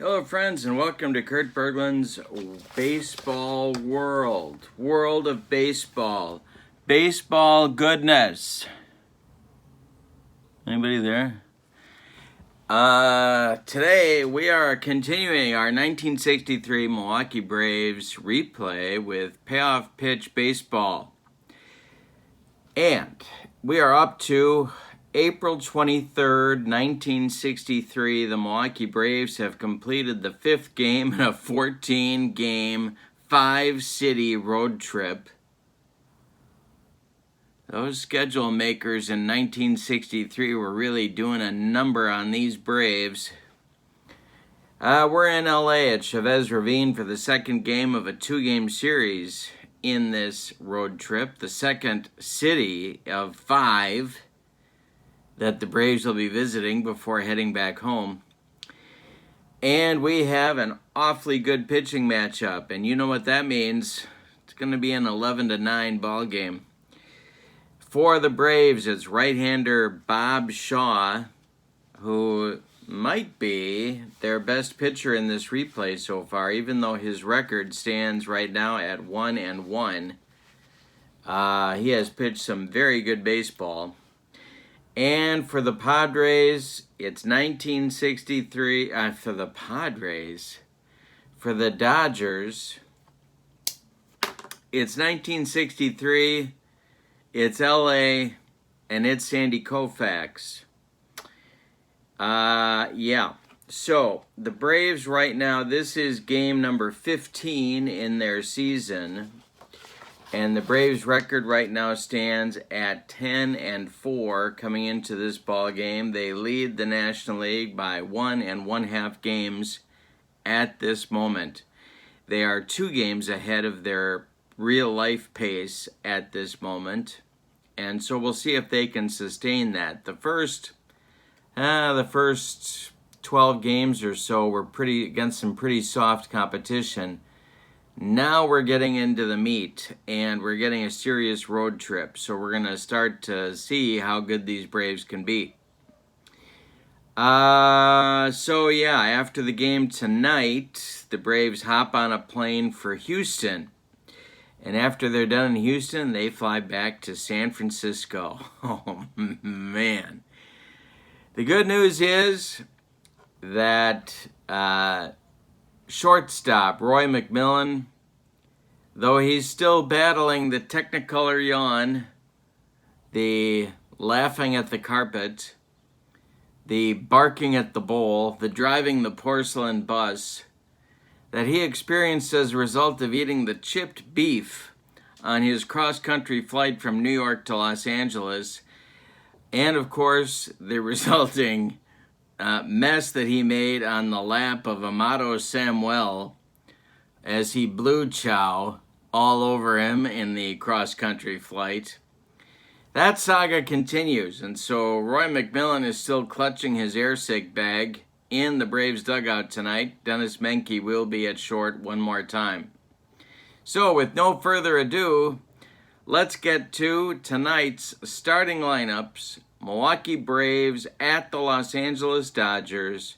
Hello friends and welcome to Kurt Berglund's Baseball World. World of Baseball. Baseball goodness. Anybody there? Today we are continuing our 1963 Milwaukee Braves replay with payoff pitch baseball. And we are up to April 23rd, 1963, the Milwaukee Braves have completed the fifth game in a 14-game, 5-city road trip. Those schedule makers in 1963 were really doing a number on these Braves. We're in LA at Chavez Ravine for the second game of a 2-game series in this road trip, the second city of 5 that the Braves will be visiting before heading back home. And we have an awfully good pitching matchup, and you know what that means. It's going to be an 11-9 ball game. For the Braves, it's right-hander Bob Shaw, who might be their best pitcher in this replay so far, even though his record stands right now at 1-1. He has pitched some very good baseball. And for the Padres, it's 1963. For the Padres, for the Dodgers, it's 1963. It's LA, and it's Sandy Koufax. Yeah. So the Braves right now, this is game number 15 in their season. And the Braves' record right now stands at 10-4 coming into this ball game. They lead the National League by 1 1/2 games at this moment. They are 2 games ahead of their real-life pace at this moment. And so we'll see if they can sustain that. The first 12 games or so were against some pretty soft competition. Now we're getting into the meat, and we're getting a serious road trip. So we're going to start to see how good these Braves can be. So yeah, after the game tonight, the Braves hop on a plane for Houston. And after they're done in Houston, they fly back to San Francisco. Oh, man. The good news is that shortstop Roy McMillan, though he's still battling the Technicolor yawn, the laughing at the carpet, the barking at the bowl, the driving the porcelain bus, that he experienced as a result of eating the chipped beef on his cross-country flight from New York to Los Angeles, and of course the resulting mess that he made on the lap of Amato Samuel as he blew chow all over him in the cross-country flight. That saga continues, and so Roy McMillan is still clutching his airsick bag in the Braves dugout tonight. Dennis Menke will be at short one more time. So with no further ado, let's get to tonight's starting lineups. Milwaukee Braves at the Los Angeles Dodgers,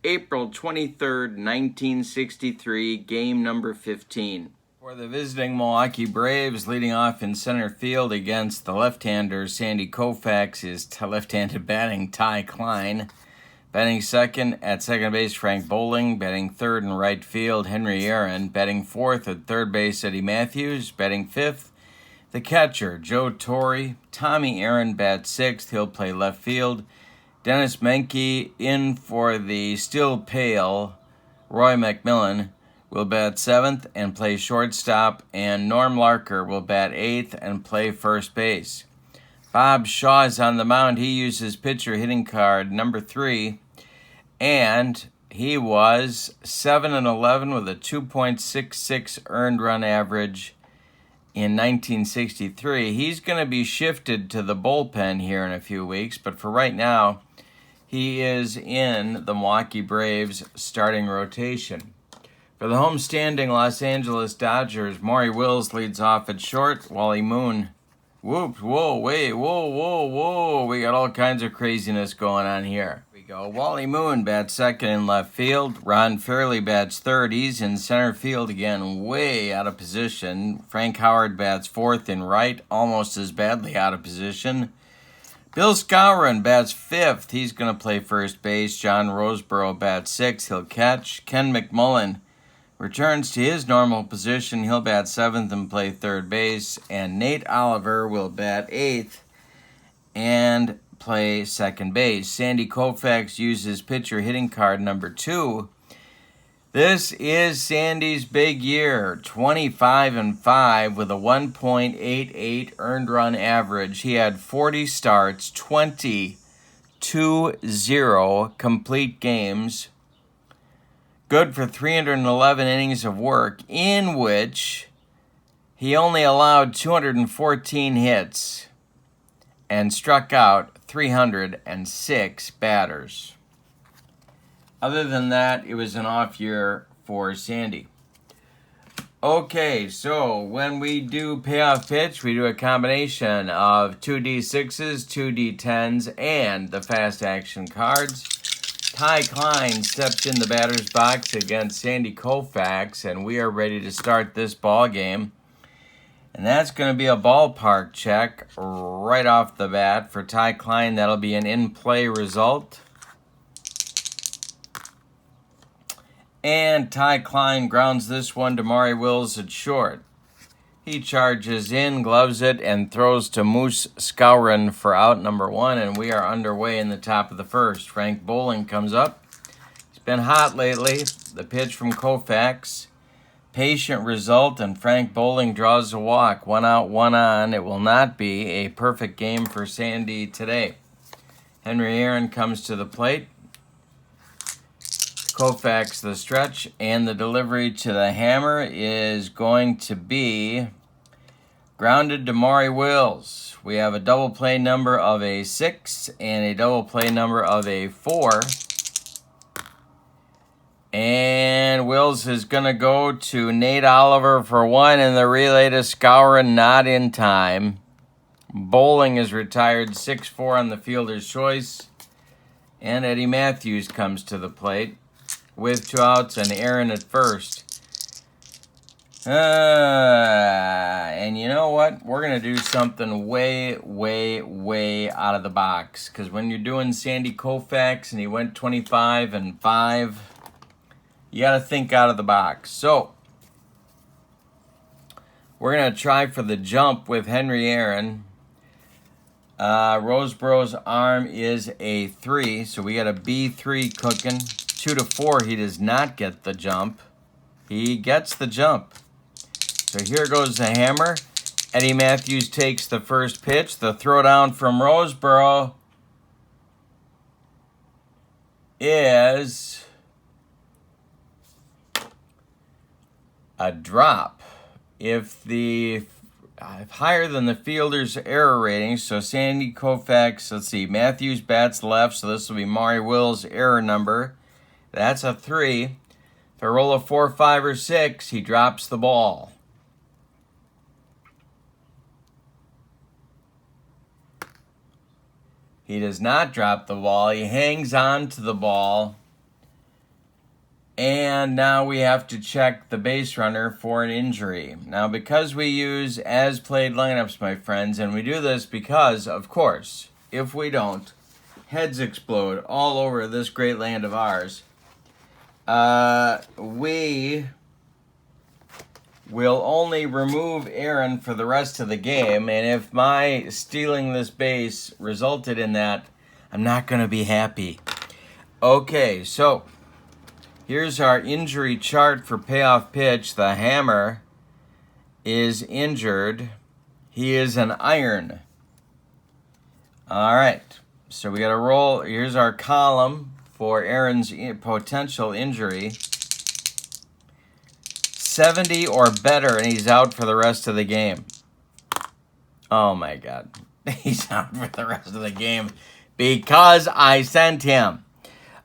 April 23rd, 1963, game number 15. For the visiting Milwaukee Braves, leading off in center field against the left-hander Sandy Koufax is left-handed batting Ty Klein. Batting second at second base, Frank Bowling. Batting third in right field, Henry Aaron. Batting fourth at third base, Eddie Matthews. Batting fifth, the catcher, Joe Torre. Tommy Aaron bats sixth. He'll play left field. Dennis Menke in for the still pale Roy McMillan will bat seventh and play shortstop. And Norm Larker will bat eighth and play first base. Bob Shaw is on the mound. He uses pitcher hitting card number 3. And he was 7-11 with a 2.66 earned run average in 1963. He's going to be shifted to the bullpen here in a few weeks, but for right now, he is in the Milwaukee Braves starting rotation. For the homestanding Los Angeles Dodgers, Maury Wills leads off at short. Wally Moon, whoop, whoa, wait, whoa. We got all kinds of craziness going on here. We go. Wally Moon bats second in left field. Ron Fairley bats third. He's in center field again, way out of position. Frank Howard bats fourth in right, almost as badly out of position. Bill Skowron bats fifth. He's going to play first base. John Roseboro bats sixth. He'll catch. Ken McMullen returns to his normal position. He'll bat seventh and play third base. And Nate Oliver will bat eighth and play second base. Sandy Koufax uses pitcher hitting card number 2. This is Sandy's big year, 25-5 with a 1.88 earned run average. He had 40 starts, 20-0 complete games. Good for 311 innings of work, in which he only allowed 214 hits and struck out 306 batters. Other than that, it was an off year for Sandy. Okay, so when we do payoff pitch, we do a combination of 2D6s, 2D10s, and the fast action cards. Ty Klein stepped in the batter's box against Sandy Koufax, and we are ready to start this ball game. And that's going to be a ballpark check right off the bat for Ty Klein. That'll be an in-play result. And Ty Klein grounds this one to Maury Wills at short. He charges in, gloves it, and throws to Moose Skowron for out number 1. And we are underway in the top of the first. Frank Bowling comes up. He's been hot lately. The pitch from Koufax. Patient result, and Frank Bowling draws a walk. 1 out, 1 on. It will not be a perfect game for Sandy today. Henry Aaron comes to the plate. Koufax the stretch, and the delivery to the hammer is going to be grounded to Maury Wills. We have a double play number of a 6 and a double play number of a 4. And Wills is going to go to Nate Oliver for 1, and the relay to Skowron not in time. Bowling is retired 6-4 on the fielder's choice. And Eddie Matthews comes to the plate with 2 outs and Aaron at first. And you know what? We're going to do something way out of the box. Because when you're doing Sandy Koufax and he went 25-5... you got to think out of the box. So, we're going to try for the jump with Henry Aaron. Roseboro's arm is a 3, so we got a B3 cooking. 2-4, he does not get the jump. He gets the jump. So here goes the hammer. Eddie Matthews takes the first pitch. The throwdown from Roseboro is a drop. If higher than the fielder's error rating, so Sandy Koufax, let's see, Matthews bats left, so this will be Maury Wills' error number. That's a 3. If I roll a 4, 5, or 6, he drops the ball. He does not drop the ball. He hangs on to the ball. And now we have to check the base runner for an injury. Now, because we use as-played lineups, my friends, and we do this because, of course, if we don't, heads explode all over this great land of ours. We will only remove Aaron for the rest of the game, and if my stealing this base resulted in that, I'm not going to be happy. Okay, so here's our injury chart for payoff pitch. The hammer is injured. He is an iron. All right, so we got to roll. Here's our column for Aaron's potential injury. 70 or better, and he's out for the rest of the game. Oh, my God. He's out for the rest of the game because I sent him.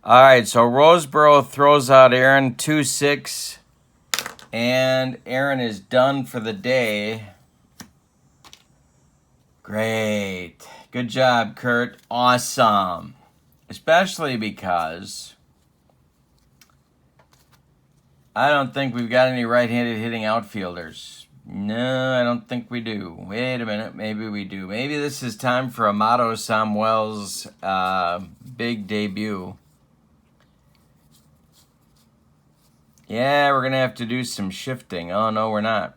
All right, so Roseboro throws out Aaron 2-6, and Aaron is done for the day. Great. Good job, Kurt. Awesome. especially because I don't think we've got any right-handed hitting outfielders. No, I don't think we do. Wait a minute, maybe we do. Maybe this is time for Amato Samuel's big debut. Yeah, we're going to have to do some shifting. Oh, no, we're not.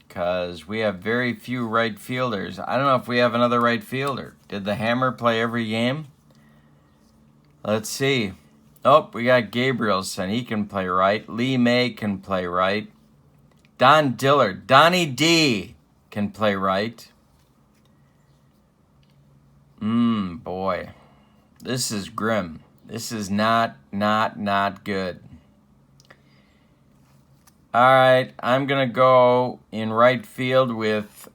Because we have very few right fielders. I don't know if we have another right fielder. Did the Hammer play every game? Let's see. Oh, we got Gabrielson. He can play right. Lee May can play right. Don Dillard. Donnie D can play right. Boy. This is grim. This is not good. All right, I'm going to go in right field with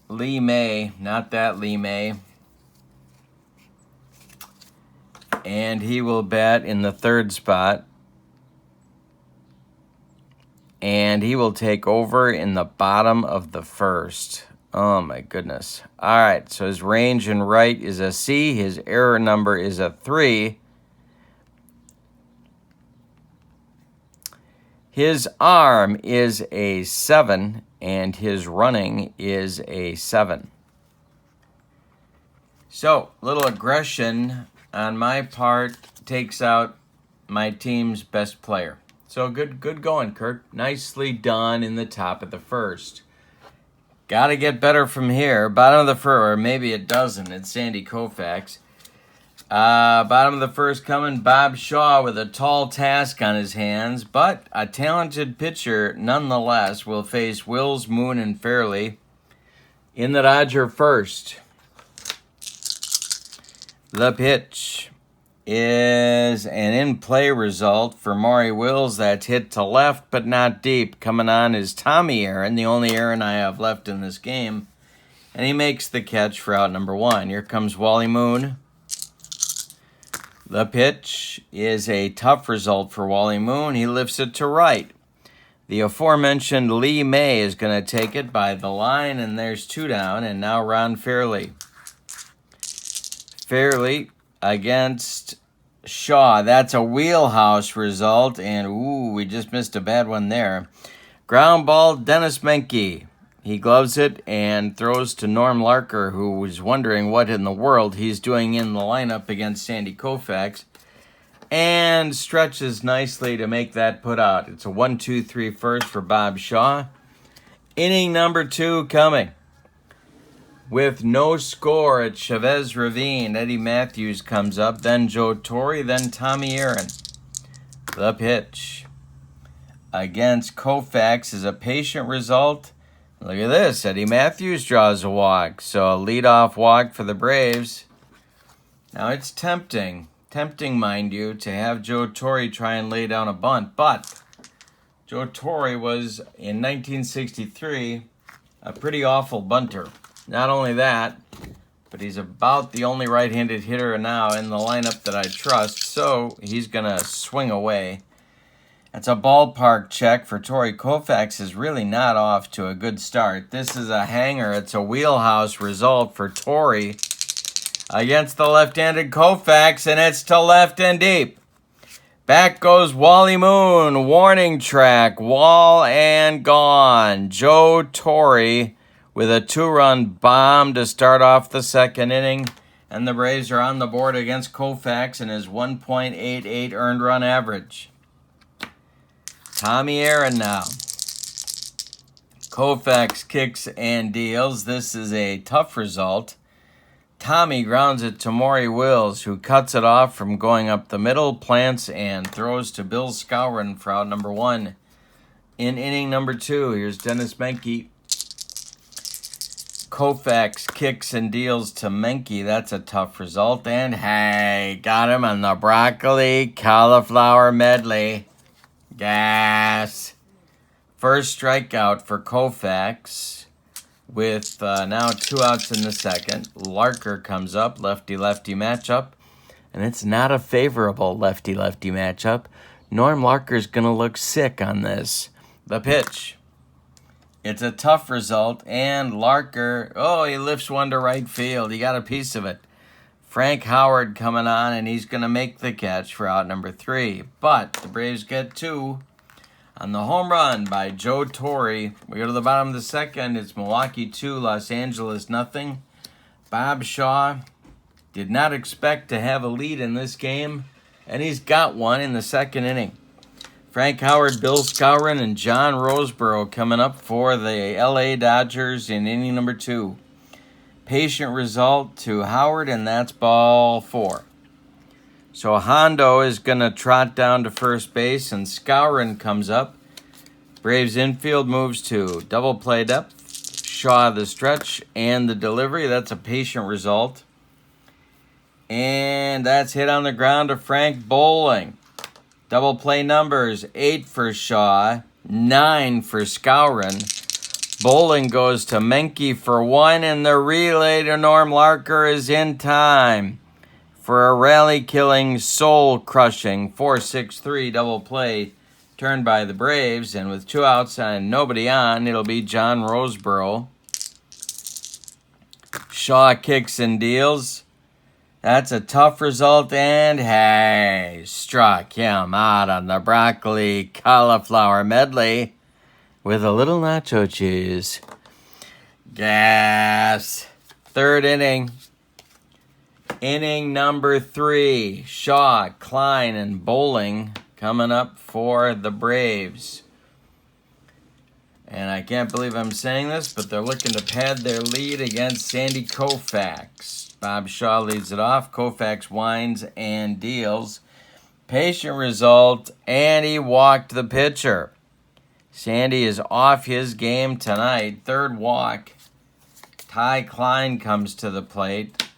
Lee May, not that Lee May. And he will bat in the third spot. And he will take over in the bottom of the first. Oh, my goodness. All right, so his range in right is a C. His error number is a 3. His arm is a 7, and his running is a 7. So, little aggression on my part takes out my team's best player. So, good going, Kurt. Nicely done in the top of the first. Got to get better from here. Bottom of the first, or maybe it doesn't. It's Sandy Koufax. Bottom of the first coming, Bob Shaw with a tall task on his hands, but a talented pitcher nonetheless will face Wills, Moon, and Fairley in the Dodger first. The pitch is an in-play result for Maury Wills. That's hit to left, but not deep. Coming on is Tommy Aaron, the only Aaron I have left in this game, and he makes the catch for out number 1. Here comes Wally Moon. The pitch is a tough result for Wally Moon. He lifts it to right. The aforementioned Lee May is going to take it by the line, and there's 2 down, and now Ron Fairley. Fairley against Shaw. That's a wheelhouse result, and ooh, we just missed a bad one there. Ground ball, Dennis Menke. He gloves it and throws to Norm Larker, who was wondering what in the world he's doing in the lineup against Sandy Koufax, and stretches nicely to make that put out. It's a 1-2-3 first for Bob Shaw. Inning number 2 coming. With no score at Chavez Ravine, Eddie Matthews comes up, then Joe Torre, then Tommy Aaron. The pitch against Koufax is a patient result. Look at this. Eddie Matthews draws a walk. So a leadoff walk for the Braves. Now it's tempting, mind you, to have Joe Torre try and lay down a bunt. But Joe Torre was, in 1963, a pretty awful bunter. Not only that, but he's about the only right-handed hitter now in the lineup that I trust. So he's going to swing away. It's a ballpark check for Torre. Koufax is really not off to a good start. This is a hanger. It's a wheelhouse result for Torre against the left-handed Koufax, and it's to left and deep. Back goes Wally Moon. Warning track. Wall and gone. Joe Torre with a 2-run bomb to start off the second inning, and the Braves are on the board against Koufax and his 1.88 earned run average. Tommy Aaron now. Koufax kicks and deals. This is a tough result. Tommy grounds it to Maury Wills, who cuts it off from going up the middle, plants, and throws to Bill Skowron for out number 1. In inning number 2, here's Dennis Menke. Koufax kicks and deals to Menke. That's a tough result. And hey, got him on the broccoli cauliflower medley. Gas. First strikeout for Koufax with now 2 outs in the second. Larker comes up, lefty-lefty matchup, and it's not a favorable lefty-lefty matchup. Norm Larker's going to look sick on this. The pitch. It's a tough result, and Larker, he lifts one to right field. He got a piece of it. Frank Howard coming on, and he's going to make the catch for out number 3. But the Braves get 2 on the home run by Joe Torre. We go to the bottom of the second. It's Milwaukee 2, Los Angeles nothing. Bob Shaw did not expect to have a lead in this game, and he's got one in the second inning. Frank Howard, Bill Skowron, and John Roseboro coming up for the LA Dodgers in inning number 2. Patient result to Howard, and that's ball 4. So Hondo is going to trot down to first base, and Skowron comes up. Braves infield moves to double play depth. Shaw the stretch and the delivery. That's a patient result. And that's hit on the ground to Frank Bowling. Double play numbers, 8 for Shaw, 9 for Skowron. Bowling goes to Menke for 1, and the relay to Norm Larker is in time for a rally-killing, soul-crushing 4-6-3 double play turned by the Braves. And with 2 outs and nobody on, it'll be John Roseboro. Shaw kicks and deals. That's a tough result, and hey, struck him out on the broccoli cauliflower medley with a little nacho cheese. Gas. Third inning. Inning number 3. Shaw, Klein, and Bowling coming up for the Braves. And I can't believe I'm saying this, but they're looking to pad their lead against Sandy Koufax. Bob Shaw leads it off. Koufax winds and deals. Patient result, and he walked the pitcher. Sandy is off his game tonight. Third walk. Ty Klein comes to the plate.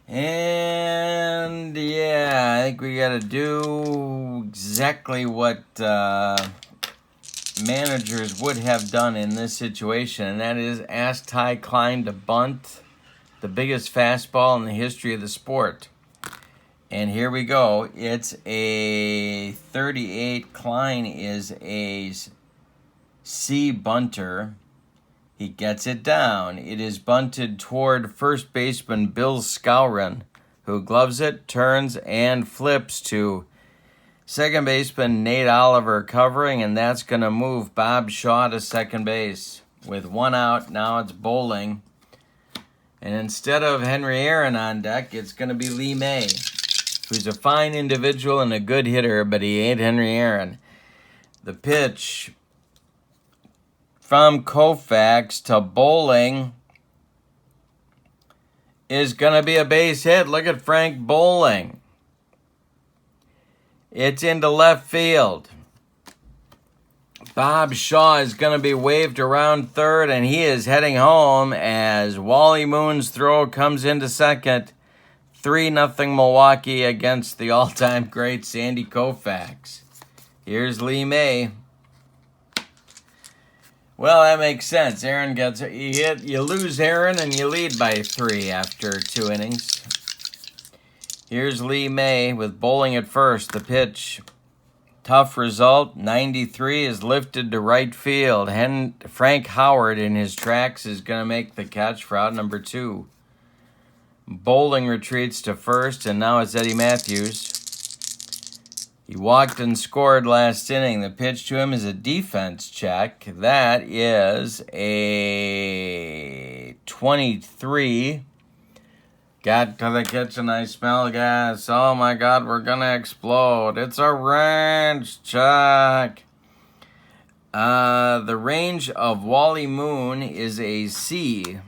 And yeah, I think we got to do exactly what managers would have done in this situation, and that is ask Ty Klein to bunt the biggest fastball in the history of the sport. And here we go. It's a 38. Klein is a C bunter. He gets it down. It is bunted toward first baseman Bill Skowron, who gloves it, turns, and flips to second baseman Nate Oliver covering, and that's going to move Bob Shaw to second base. With 1 out, now it's Bowling. And instead of Henry Aaron on deck, it's going to be Lee May, who's a fine individual and a good hitter, but he ain't Henry Aaron. The pitch from Koufax to Bowling is going to be a base hit. Look at Frank Bowling. It's into left field. Bob Shaw is going to be waved around third, and he is heading home as Wally Moon's throw comes into second. 3-0 Milwaukee against the all-time great Sandy Koufax. Here's Lee May. Well, that makes sense. Aaron gets you hit, you lose Aaron, and you lead by 3 after 2 innings. Here's Lee May with Bowling at first. The pitch. Tough result. 93 is lifted to right field. Frank Howard in his tracks is going to make the catch for out number 2. Bowling retreats to first, and now it's Eddie Matthews. He walked and scored last inning. The pitch to him is a defense check. That is a 23. Got to the kitchen, I smell gas. Oh my God, we're gonna explode. It's a range check. The range of Wally Moon is a C.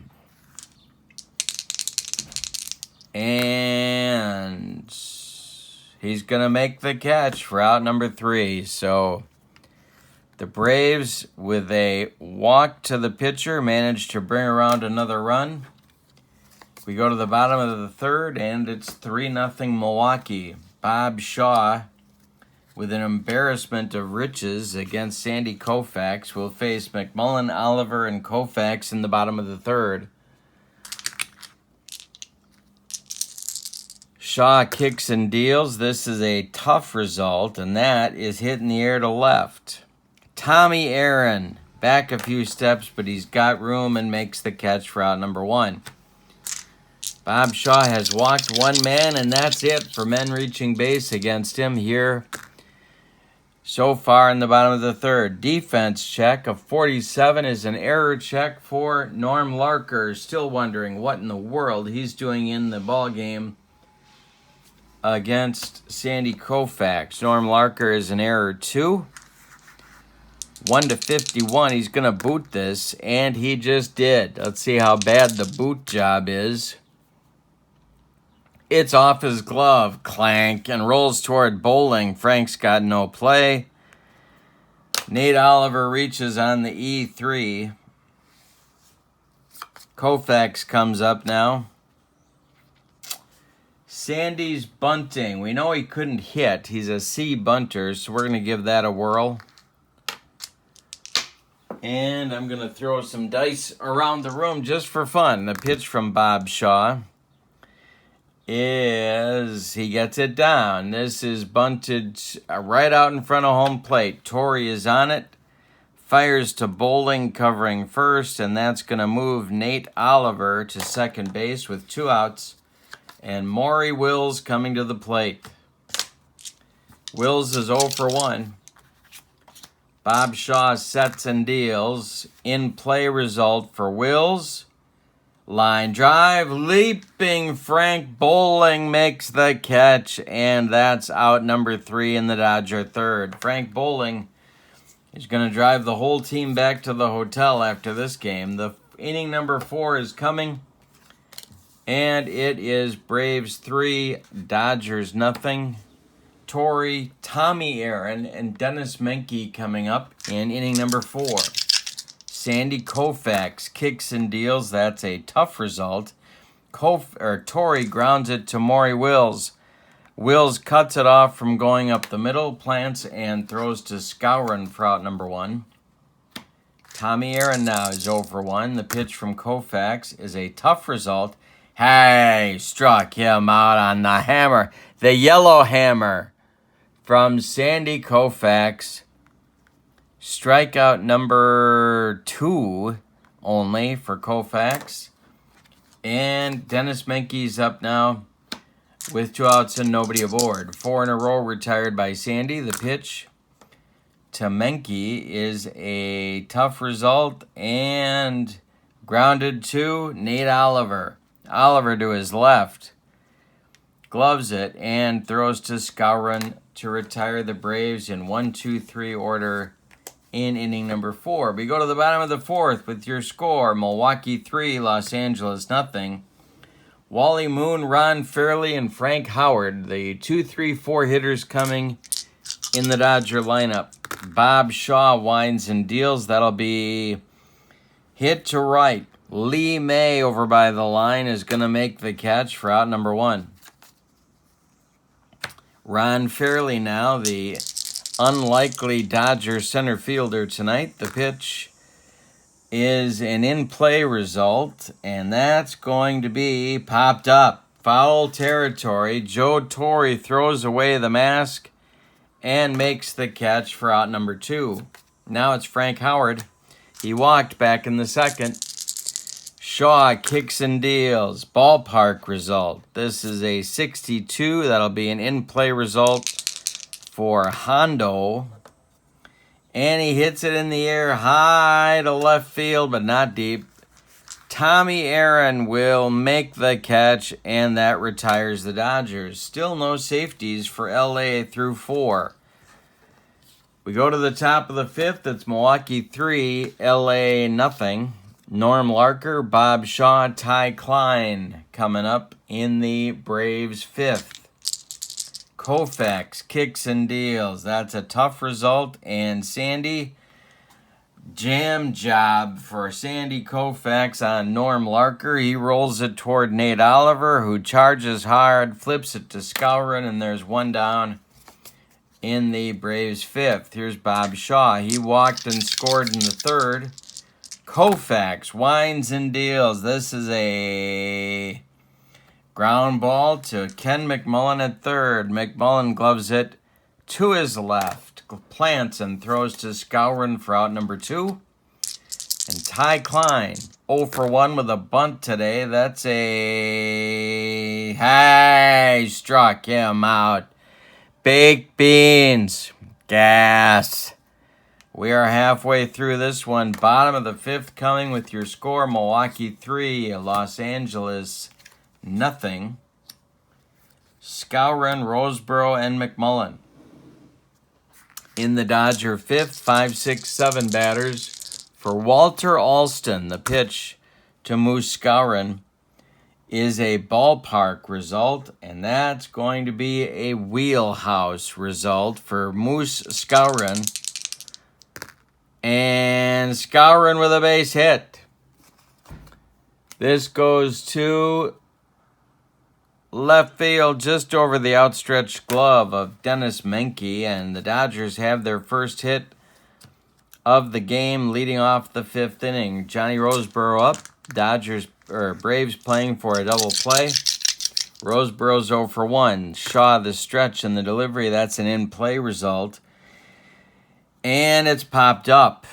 And he's gonna make the catch for out number 3. So the Braves, with a walk to the pitcher, managed to bring around another run. We go to the bottom of the third, and it's 3-0 Milwaukee. Bob Shaw, with an embarrassment of riches against Sandy Koufax, will face McMullen, Oliver, and Koufax in the bottom of the third. Shaw kicks and deals. This is a tough result, and that is hit in the air to left. Tommy Aaron, back a few steps, but he's got room and makes the catch for out number 1. Bob Shaw has walked one man, and that's it for men reaching base against him here so far in the bottom of the third. Defense check of 47 is an error check for Norm Larker. Still wondering what in the world he's doing in the ball game against Sandy Koufax. Norm Larker is an error 2. 1-51. He's going to boot this, and he just did. Let's see how bad the boot job is. It's off his glove, clank, and rolls toward bowling. Frank's got no play. Nate Oliver reaches on the E3. Koufax comes up now. Sandy's bunting. We know he couldn't hit. He's a C bunter, so we're going to give that a whirl. And I'm going to throw some dice around the room just for fun. The pitch from Bob Shaw is, he gets it down. This is bunted right out in front of home plate. Torrey is on it. Fires to bowling, covering first, and that's going to move Nate Oliver to second base with 2 outs. And Maury Wills coming to the plate. Wills is 0 for 1. Bob Shaw sets and deals. In play result for Wills. Line drive, leaping Frank Bowling makes the catch, and that's out number 3 in the Dodger third. Frank Bowling is going to drive the whole team back to the hotel after this game. The inning number 4 is coming, and it is Braves 3, Dodgers nothing. Torrey, Tommy Aaron, and Dennis Menke coming up in inning number 4. Sandy Koufax kicks and deals. That's a tough result. Torrey grounds it to Maury Wills. Wills cuts it off from going up the middle, plants, and throws to Skowron for out number 1. Tommy Aaron now is 0 for 1. The pitch from Koufax is a tough result. Hey, struck him out on the hammer. The yellow hammer from Sandy Koufax. Strikeout number 2 only for Koufax. And Dennis Menke's up now with 2 outs and nobody aboard. 4 in a row retired by Sandy. The pitch to Menke is a tough result and grounded to Nate Oliver. Oliver to his left. Gloves it and throws to Skowron to retire the Braves in 1-2-3 order in inning number 4. We go to the bottom of the 4th with your score. Milwaukee 3, Los Angeles nothing. Wally Moon, Ron Fairley, and Frank Howard, the 2-3-4 hitters coming in the Dodger lineup. Bob Shaw winds and deals. That'll be hit to right. Lee May over by the line is going to make the catch for out number 1. Ron Fairley now, the unlikely Dodger center fielder tonight. The pitch is an in-play result, and that's going to be popped up. Foul territory. Joe Torre throws away the mask and makes the catch for out number 2. Now it's Frank Howard. He walked back in the second. Shaw kicks and deals. Ballpark result. This is a 62. That'll be an in-play result for Hondo. And he hits it in the air high to left field, but not deep. Tommy Aaron will make the catch, and that retires the Dodgers. Still no safeties for LA through 4. We go to the top of the 5th. It's Milwaukee 3, LA nothing. Norm Larker, Bob Shaw, Ty Klein coming up in the Braves 5th. Koufax kicks and deals. That's a tough result. And Sandy, jam job for Sandy Koufax on Norm Larker. He rolls it toward Nate Oliver, who charges hard, flips it to Skowron, and there's 1 down in the Braves 5th. Here's Bob Shaw. He walked and scored in the 3rd. Koufax winds and deals. This is a ground ball to Ken McMullen at 3rd. McMullen gloves it to his left. Plants and throws to Skowron for out number 2. And Ty Klein, 0 for 1 with a bunt today. That's a... Hey, struck him out. Baked beans. Gas. We are halfway through this one. Bottom of the 5th coming with your score. Milwaukee 3, Los Angeles nothing. Skowron, Roseboro, and McMullen. In the Dodger 5th, 5, 6, 7 batters. For Walter Alston, the pitch to Moose Skowron is a ballpark result, and that's going to be a wheelhouse result for Moose Skowron. And Skowron with a base hit. This goes to left field just over the outstretched glove of Dennis Menke, and the Dodgers have their first hit of the game leading off the 5th inning. Johnny Roseboro up. Braves playing for a double play. Roseboro's 0 for 1. Shaw the stretch and the delivery. That's an in-play result. And it's popped up.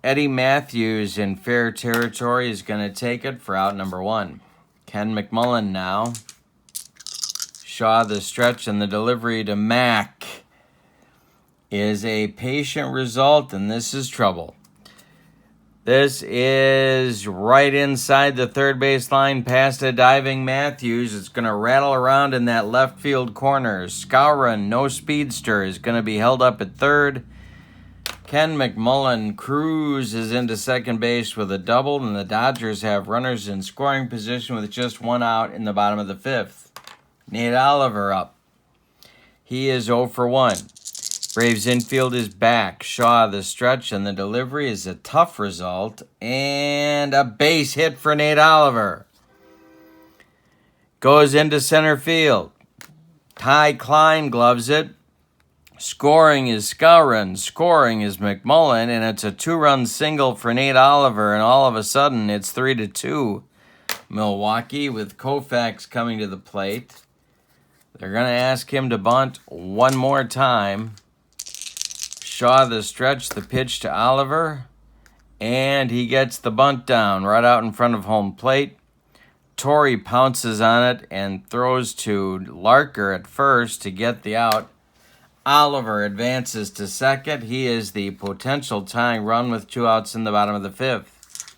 Eddie Matthews in fair territory is going to take it for out number 1. Ken McMullen now. Shaw the stretch and the delivery to Mack is a patient result, and this is trouble. This is right inside the third base line past a diving Matthews. It's going to rattle around in that left field corner. Skowron, no speedster, is going to be held up at third. Ken McMullen cruises into second base with a double, and the Dodgers have runners in scoring position with just 1 out in the bottom of the 5th. Nate Oliver up. He is 0 for 1. Braves infield is back. Shaw the stretch and the delivery is a tough result. And a base hit for Nate Oliver. Goes into center field. Ty Klein gloves it. Scoring is Skowron. Scoring is McMullen. And it's a 2-run single for Nate Oliver. And all of a sudden it's 3-2 Milwaukee with Koufax coming to the plate. They're going to ask him to bunt one more time. Shaw the stretch, the pitch to Oliver, and he gets the bunt down right out in front of home plate. Torrey pounces on it and throws to Larker at first to get the out. Oliver advances to second. He is the potential tying run with 2 outs in the bottom of the 5th.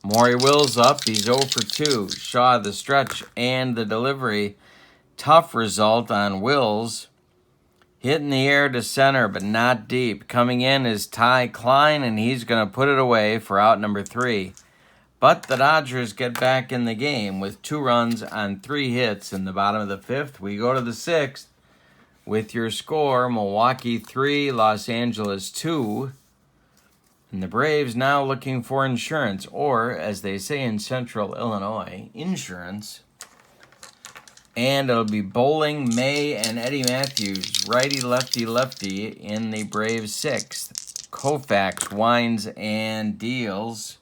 Maury Wills up. He's 0 for 2. Shaw the stretch and the delivery. Tough result on Wills. Hit in the air to center, but not deep. Coming in is Ty Klein, and he's going to put it away for out number 3. But the Dodgers get back in the game with 2 runs on 3 hits in the bottom of the 5th. We go to the 6th with your score, Milwaukee 3, Los Angeles 2. And the Braves now looking for insurance, or as they say in Central Illinois, insurance. And it'll be Bowling, May, and Eddie Matthews, righty, lefty, lefty, in the Braves 6th. Koufax winds and deals.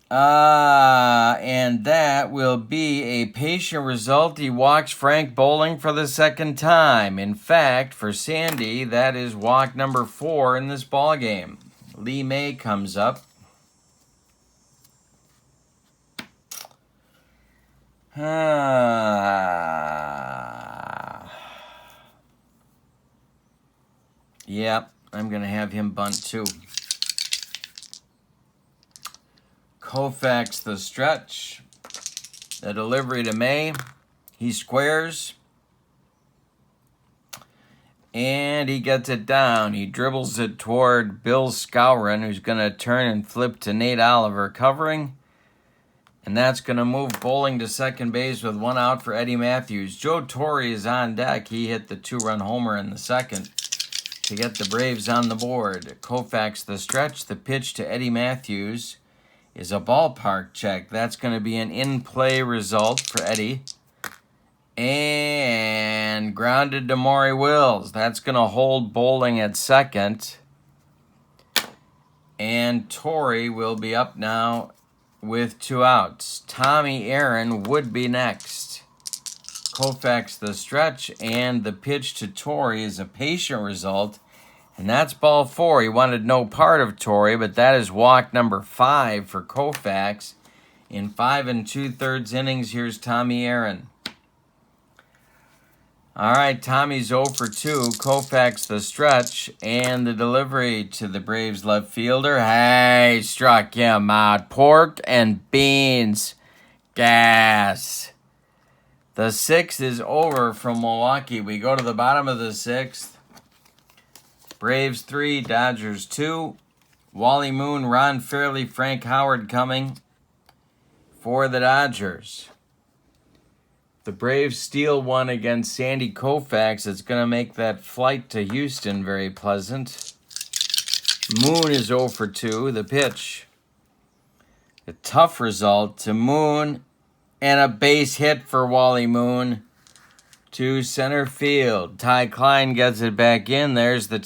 And that will be a patient result. He walks Frank Bowling for the 2nd time. In fact, for Sandy, that is walk number 4 in this ballgame. Lee May comes up. Yep, I'm going to have him bunt too. Koufax the stretch. The delivery to May. He squares. And he gets it down. He dribbles it toward Bill Skowron, who's going to turn and flip to Nate Oliver covering. And that's going to move Bowling to second base with 1 out for Eddie Matthews. Joe Torre is on deck. He hit the 2-run homer in the 2nd to get the Braves on the board. Koufax the stretch. The pitch to Eddie Matthews is a ballpark check. That's going to be an in-play result for Eddie. And grounded to Maury Wills. That's going to hold Bowling at second. And Torrey will be up now with 2 outs. Tommy Aaron would be next. Koufax the stretch, and the pitch to Torrey is a patient result And that's ball 4. He wanted no part of Torrey, but that is walk number 5 for Koufax. In 5 2/3 innings, here's Tommy Aaron. All right, Tommy's 0 for 2. Koufax the stretch and the delivery to the Braves left fielder. Hey, struck him out. Pork and beans. Gas. The 6th is over from Milwaukee. We go to the bottom of the 6th. Braves 3, Dodgers 2. Wally Moon, Ron Fairley, Frank Howard coming for the Dodgers. The Braves steal one against Sandy Koufax. It's going to make that flight to Houston very pleasant. Moon is 0 for 2. The pitch. A tough result to Moon and a base hit for Wally Moon to center field. Ty Klein gets it back in. There's the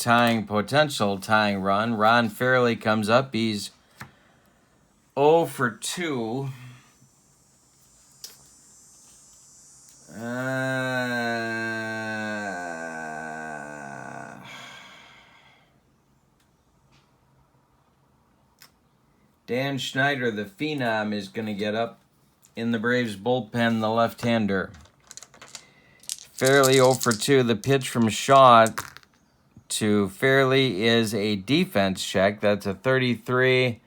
potential tying run. Ron Fairley comes up. He's 0 for 2. Dan Schneider, the phenom, is going to get up in the Braves bullpen, the left-hander. Fairley 0 for 2. The pitch from Shaw to Fairley is a defense check. That's a 33.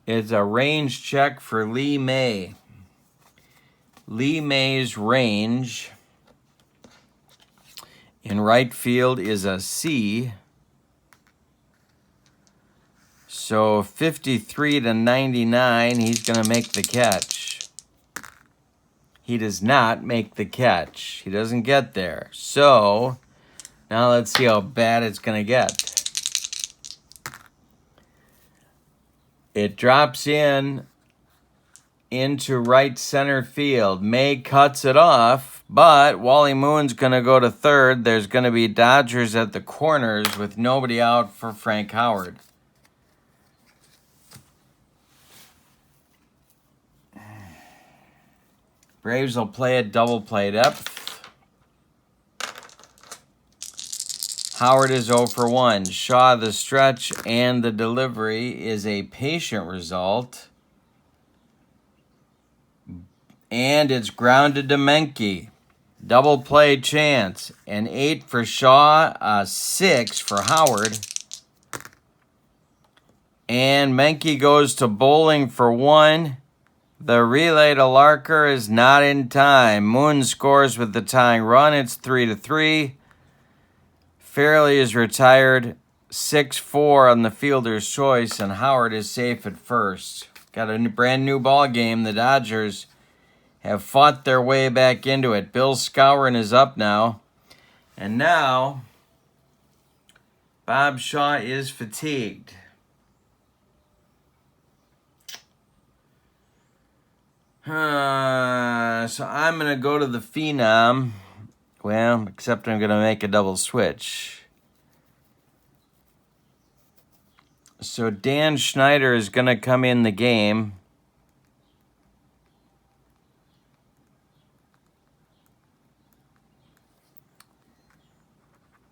It's a range check for Lee May. Lee May's range in right field is a C. So 53 to 99, he's going to make the catch. He does not make the catch. He doesn't get there. So now let's see how bad it's going to get. It drops into right center field. May cuts it off, but Wally Moon's going to go to third. There's going to be Dodgers at the corners with nobody out for Frank Howard. Braves will play at double play depth. Howard is 0 for 1. Shaw, the stretch and the delivery is a patient result. And it's grounded to Menke. Double play chance. An 8 for Shaw, a 6 for Howard. And Menke goes to bowling for 1. The relay to Larker is not in time. Moon scores with the tying run. It's 3-3. Fairley is retired 6-4 on the fielder's choice, and Howard is safe at first. Got a brand new ball game. The Dodgers have fought their way back into it. Bill Skowron is up now. And now, Bob Shaw is fatigued. So I'm going to go to the phenom. Well, except I'm going to make a double switch. So Dan Schneider is going to come in the game.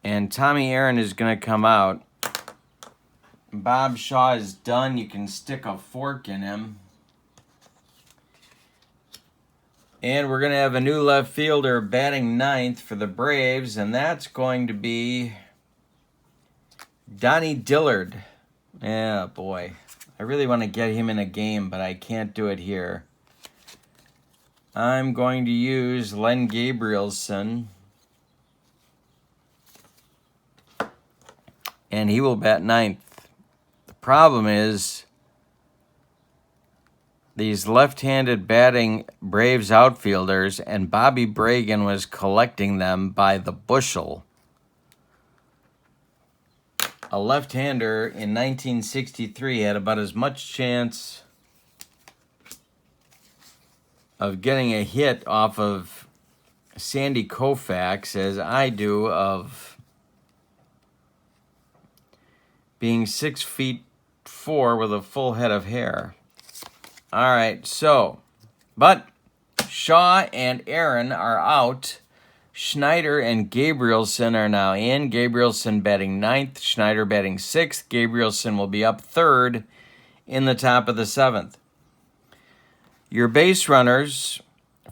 And Tommy Aaron is going to come out. Bob Shaw is done. You can stick a fork in him. And we're going to have a new left fielder batting 9th for the Braves, and that's going to be Donnie Dillard. Yeah, boy. I really want to get him in a game, but I can't do it here. I'm going to use Len Gabrielson, and he will bat 9th. The problem is these left-handed batting Braves outfielders, and Bobby Bragan was collecting them by the bushel. A left-hander in 1963 had about as much chance of getting a hit off of Sandy Koufax as I do of being 6'4" with a full head of hair. All right, so, but Shaw and Aaron are out. Schneider and Gabrielson are now in. Gabrielson batting 9th, Schneider batting 6th. Gabrielson will be up 3rd in the top of the 7th. Your base runners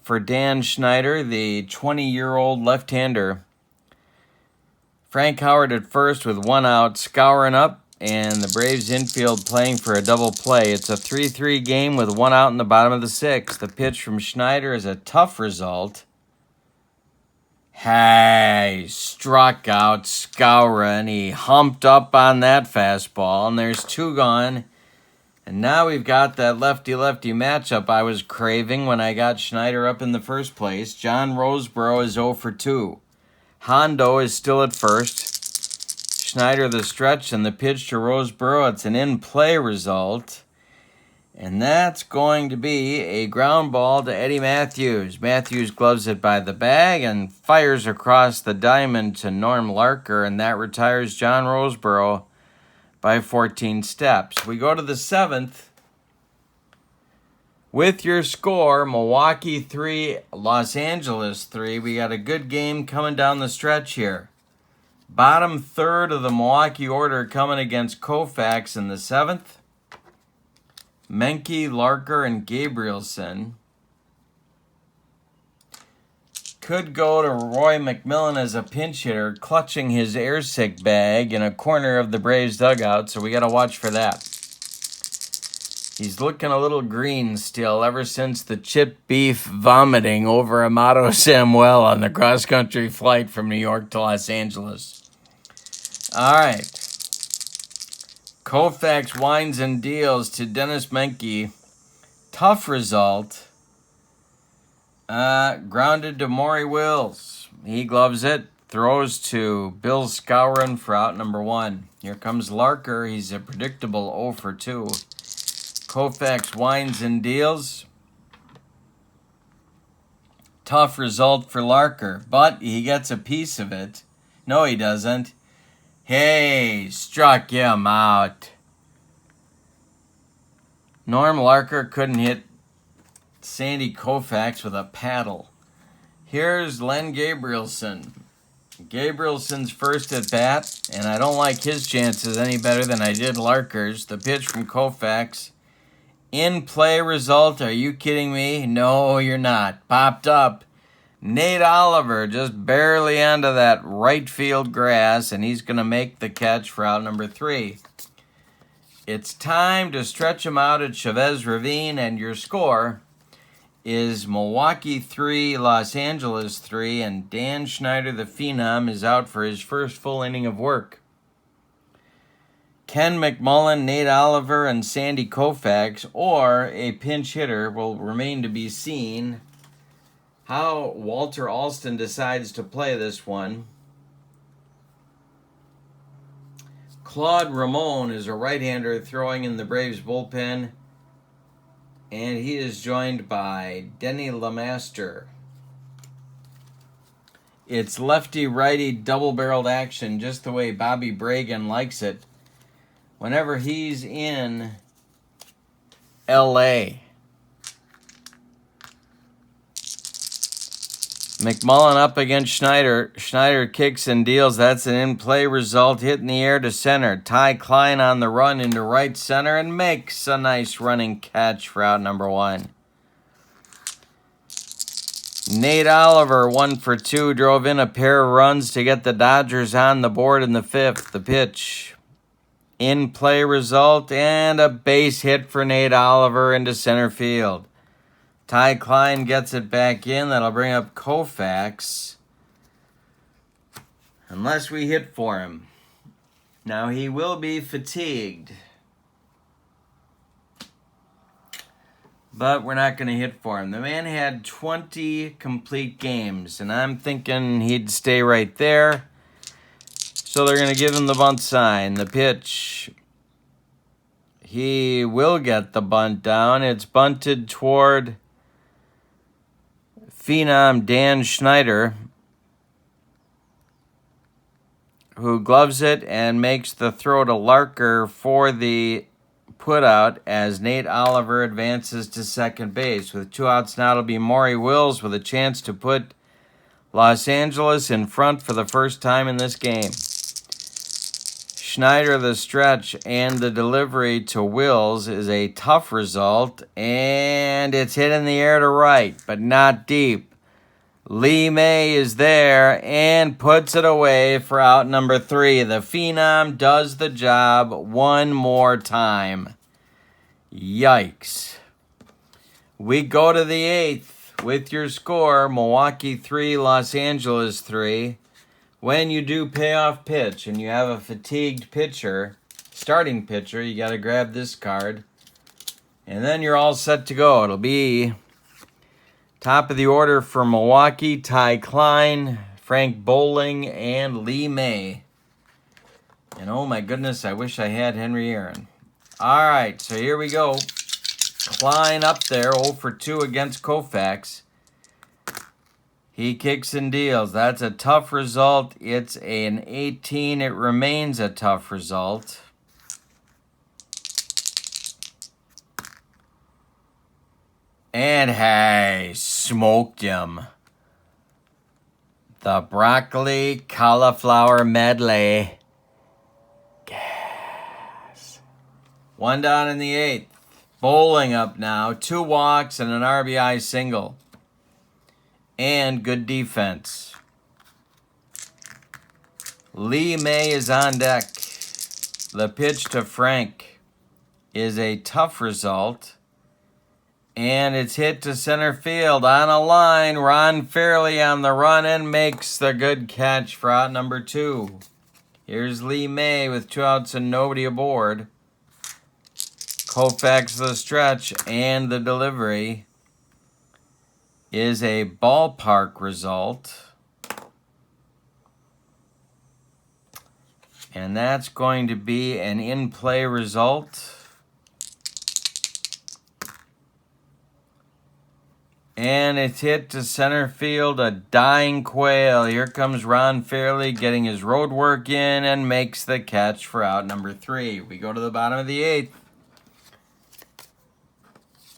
for Dan Schneider, the 20-year-old left-hander. Frank Howard at first with 1 out, scouring up, and the Braves infield playing for a double play. It's a 3-3 game with 1 out in the bottom of the 6th. The pitch from Schneider is a tough result. Hey, struck out, scouring. He humped up on that fastball, and there's 2 gone. And now we've got that lefty-lefty matchup I was craving when I got Schneider up in the first place. John Roseboro is 0 for 2. Hondo is still at first. Schneider the stretch and the pitch to Roseboro. It's an in-play result. And that's going to be a ground ball to Eddie Matthews. Matthews gloves it by the bag and fires across the diamond to Norm Larker, and that retires John Roseboro by 14 steps. We go to the 7th with your score, Milwaukee 3, Los Angeles 3. We got a good game coming down the stretch here. Bottom 3rd of the Milwaukee order coming against Koufax in the 7th. Menke, Larker, and Gabrielson. Could go to Roy McMillan as a pinch hitter, clutching his airsick bag in a corner of the Braves dugout, so we got to watch for that. He's looking a little green still ever since the chipped beef vomiting over Amato Samuel on the cross-country flight from New York to Los Angeles. All right. Koufax winds and deals to Dennis Menke. Tough result. Grounded to Maury Wills. He gloves it. Throws to Bill Skowron for out number 1. Here comes Larker. He's a predictable 0 for 2. Koufax winds and deals. Tough result for Larker, but he gets a piece of it. No, he doesn't. Hey, struck him out. Norm Larker couldn't hit Sandy Koufax with a paddle. Here's Len Gabrielson. Gabrielson's first at bat, and I don't like his chances any better than I did Larker's. The pitch from Koufax. In play result, are you kidding me? No, you're not. Popped up. Nate Oliver just barely onto that right field grass, and he's going to make the catch for out number 3. It's time to stretch him out at Chavez Ravine, and your score is Milwaukee 3, Los Angeles 3, and Dan Schneider, the Phenom, is out for his first full inning of work. Ken McMullen, Nate Oliver, and Sandy Koufax, or a pinch hitter, will remain to be seen. How Walter Alston decides to play this one. Claude Ramon is a right-hander throwing in the Braves bullpen, and he is joined by Denny LeMaster. It's lefty-righty double-barreled action, just the way Bobby Bragan likes it whenever he's in L.A. McMullen up against Schneider. Schneider kicks and deals. That's an in-play result. Hit in the air to center. Ty Klein on the run into right center and makes a nice running catch for out number 1. Nate Oliver, 1 for 2, drove in a pair of runs to get the Dodgers on the board in the 5th. The pitch. In-play result and a base hit for Nate Oliver into center field. Ty Klein gets it back in. That'll bring up Koufax. Unless we hit for him. Now he will be fatigued. But we're not going to hit for him. The man had 20 complete games, and I'm thinking he'd stay right there. So they're going to give him the bunt sign. The pitch. He will get the bunt down. It's bunted toward Phenom Dan Schneider, who gloves it and makes the throw to Larker for the putout as Nate Oliver advances to second base. With 2 outs now, it'll be Maury Wills with a chance to put Los Angeles in front for the first time in this game. Schneider, the stretch, and the delivery to Wills is a tough result, and it's hit in the air to right, but not deep. Lee May is there and puts it away for out number 3. The Phenom does the job one more time. Yikes. We go to the 8th with your score, Milwaukee 3, Los Angeles 3. When you do payoff pitch and you have a fatigued pitcher, starting pitcher, you got to grab this card. And then you're all set to go. It'll be top of the order for Milwaukee, Ty Klein, Frank Bowling, and Lee May. And oh my goodness, I wish I had Henry Aaron. All right, so here we go. Klein up there, 0 for 2 against Koufax. He kicks and deals. That's a tough result. It's an 18. It remains a tough result. And hey, smoked him. The broccoli cauliflower medley. Gas. 1 down in the 8th. Bowling up now. 2 walks and an RBI single. And good defense. Lee May is on deck. The pitch to Frank is a tough result. And it's hit to center field on a line. Ron Fairley on the run and makes the good catch for out number 2. Here's Lee May with 2 outs and nobody aboard. Koufax the stretch and the delivery is a ballpark result. And that's going to be an in-play result. And it's hit to center field, a dying quail. Here comes Ron Fairley getting his road work in and makes the catch for out number 3. We go to the bottom of the 8th.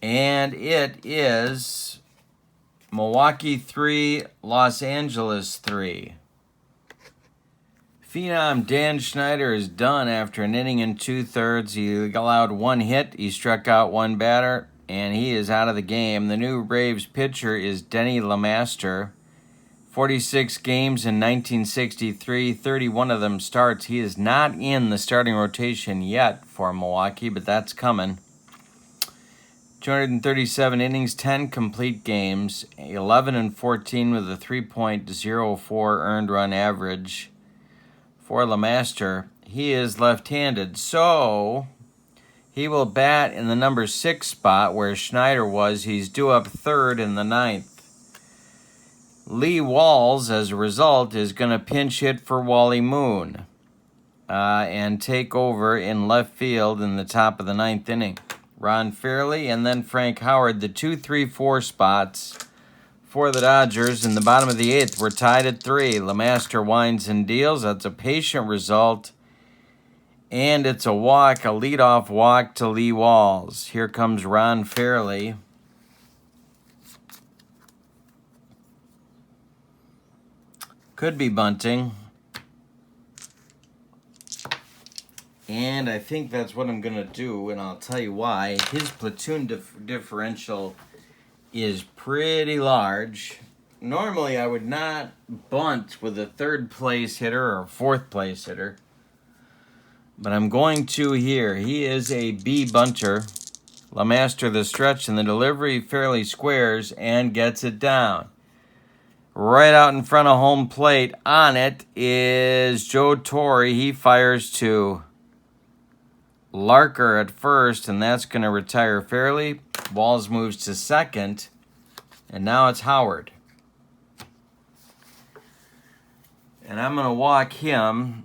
And it is Milwaukee 3, Los Angeles 3. Phenom Dan Schneider is done after an inning and 2/3. He allowed 1 hit. He struck out 1 batter, and he is out of the game. The new Braves pitcher is Denny LeMaster. 46 games in 1963, 31 of them starts. He is not in the starting rotation yet for Milwaukee, but that's coming. 237 innings, 10 complete games, 11 and 14 with a 3.04 earned run average. For LeMaster, he is left-handed, so he will bat in the number 6 spot where Schneider was. He's due up 3rd in the 9th. Lee Walls, as a result, is going to pinch hit for Wally Moon and take over in left field in the top of the 9th inning. Ron Fairley and then Frank Howard, the 2, 3, 4 spots for the Dodgers. In the bottom of the 8th, we're tied at 3. LeMaster winds and deals. That's a patient result. And it's a walk, a leadoff walk to Lee Walls. Here comes Ron Fairley. Could be bunting. And I think that's what I'm going to do, and I'll tell you why. His platoon differential is pretty large. Normally, I would not bunt with a 3rd place hitter or 4th place hitter. But I'm going to here. He is a B bunter. LeMaster the stretch and the delivery fairly squares and gets it down. Right out in front of home plate on it is Joe Torre. He fires to Larker at first, and that's going to retire Fairley. Walls moves to 2nd, and now it's Howard. And I'm going to walk him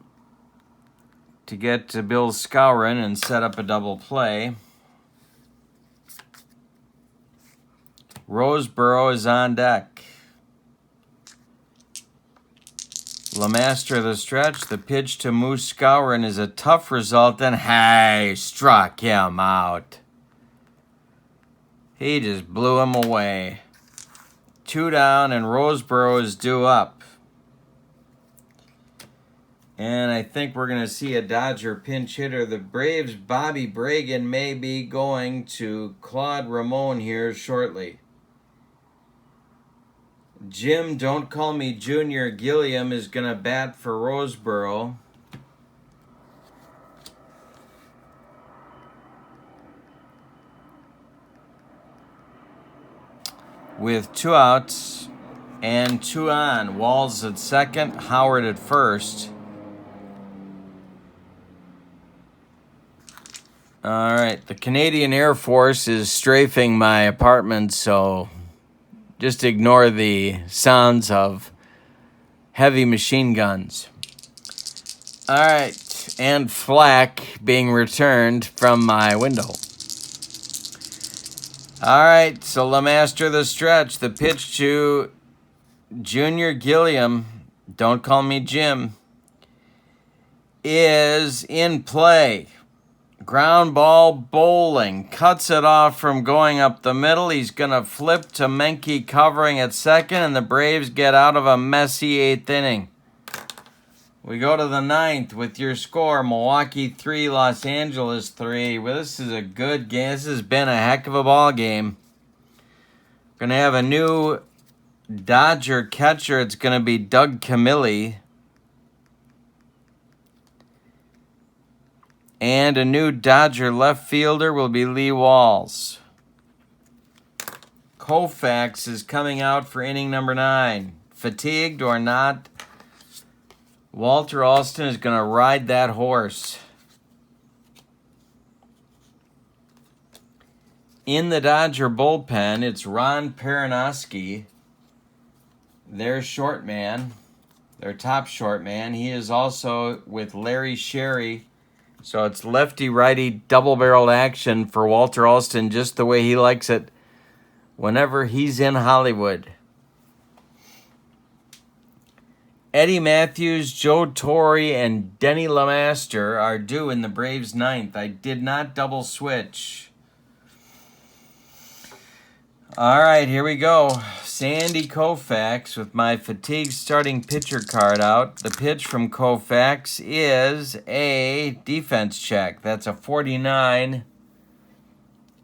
to get to Bill Skowron and set up a double play. Roseboro is on deck. LeMaster the stretch. The pitch to Moose Skowron is a tough result, and hey, struck him out. He just blew him away. 2 down, and Roseboro is due up. And I think we're going to see a Dodger pinch hitter. The Braves' Bobby Bragan may be going to Claude Ramon here shortly. Jim, Don't Call Me Junior Gilliam is going to bat for Roseboro. With 2 outs and 2 on. Walls at second, Howard at first. All right, the Canadian Air Force is strafing my apartment, so just ignore the sounds of heavy machine guns. All right, and flak being returned from my window. All right, so LeMaster the stretch. The pitch to Junior Gilliam, Don't Call Me Jim, is in play. Ground ball bowling. Cuts it off from going up the middle. He's going to flip to Menke covering at second, and the Braves get out of a messy 8th inning. We go to the 9th with your score, Milwaukee 3, Los Angeles 3. Well, this is a good game. This has been a heck of a ball game. Going to have a new Dodger catcher. It's going to be Doug Camilli. And a new Dodger left fielder will be Lee Walls. Koufax is coming out for inning number 9. Fatigued or not, Walter Alston is going to ride that horse. In the Dodger bullpen, it's Ron Perinoski, their short man, their top short man. He is also with Larry Sherry. So it's lefty-righty double-barreled action for Walter Alston, just the way he likes it whenever he's in Hollywood. Eddie Matthews, Joe Torre, and Denny LeMaster are due in the Braves' 9th. I did not double switch. All right, here we go. Sandy Koufax with my fatigue starting pitcher card out. The pitch from Koufax is a defense check. That's a 49.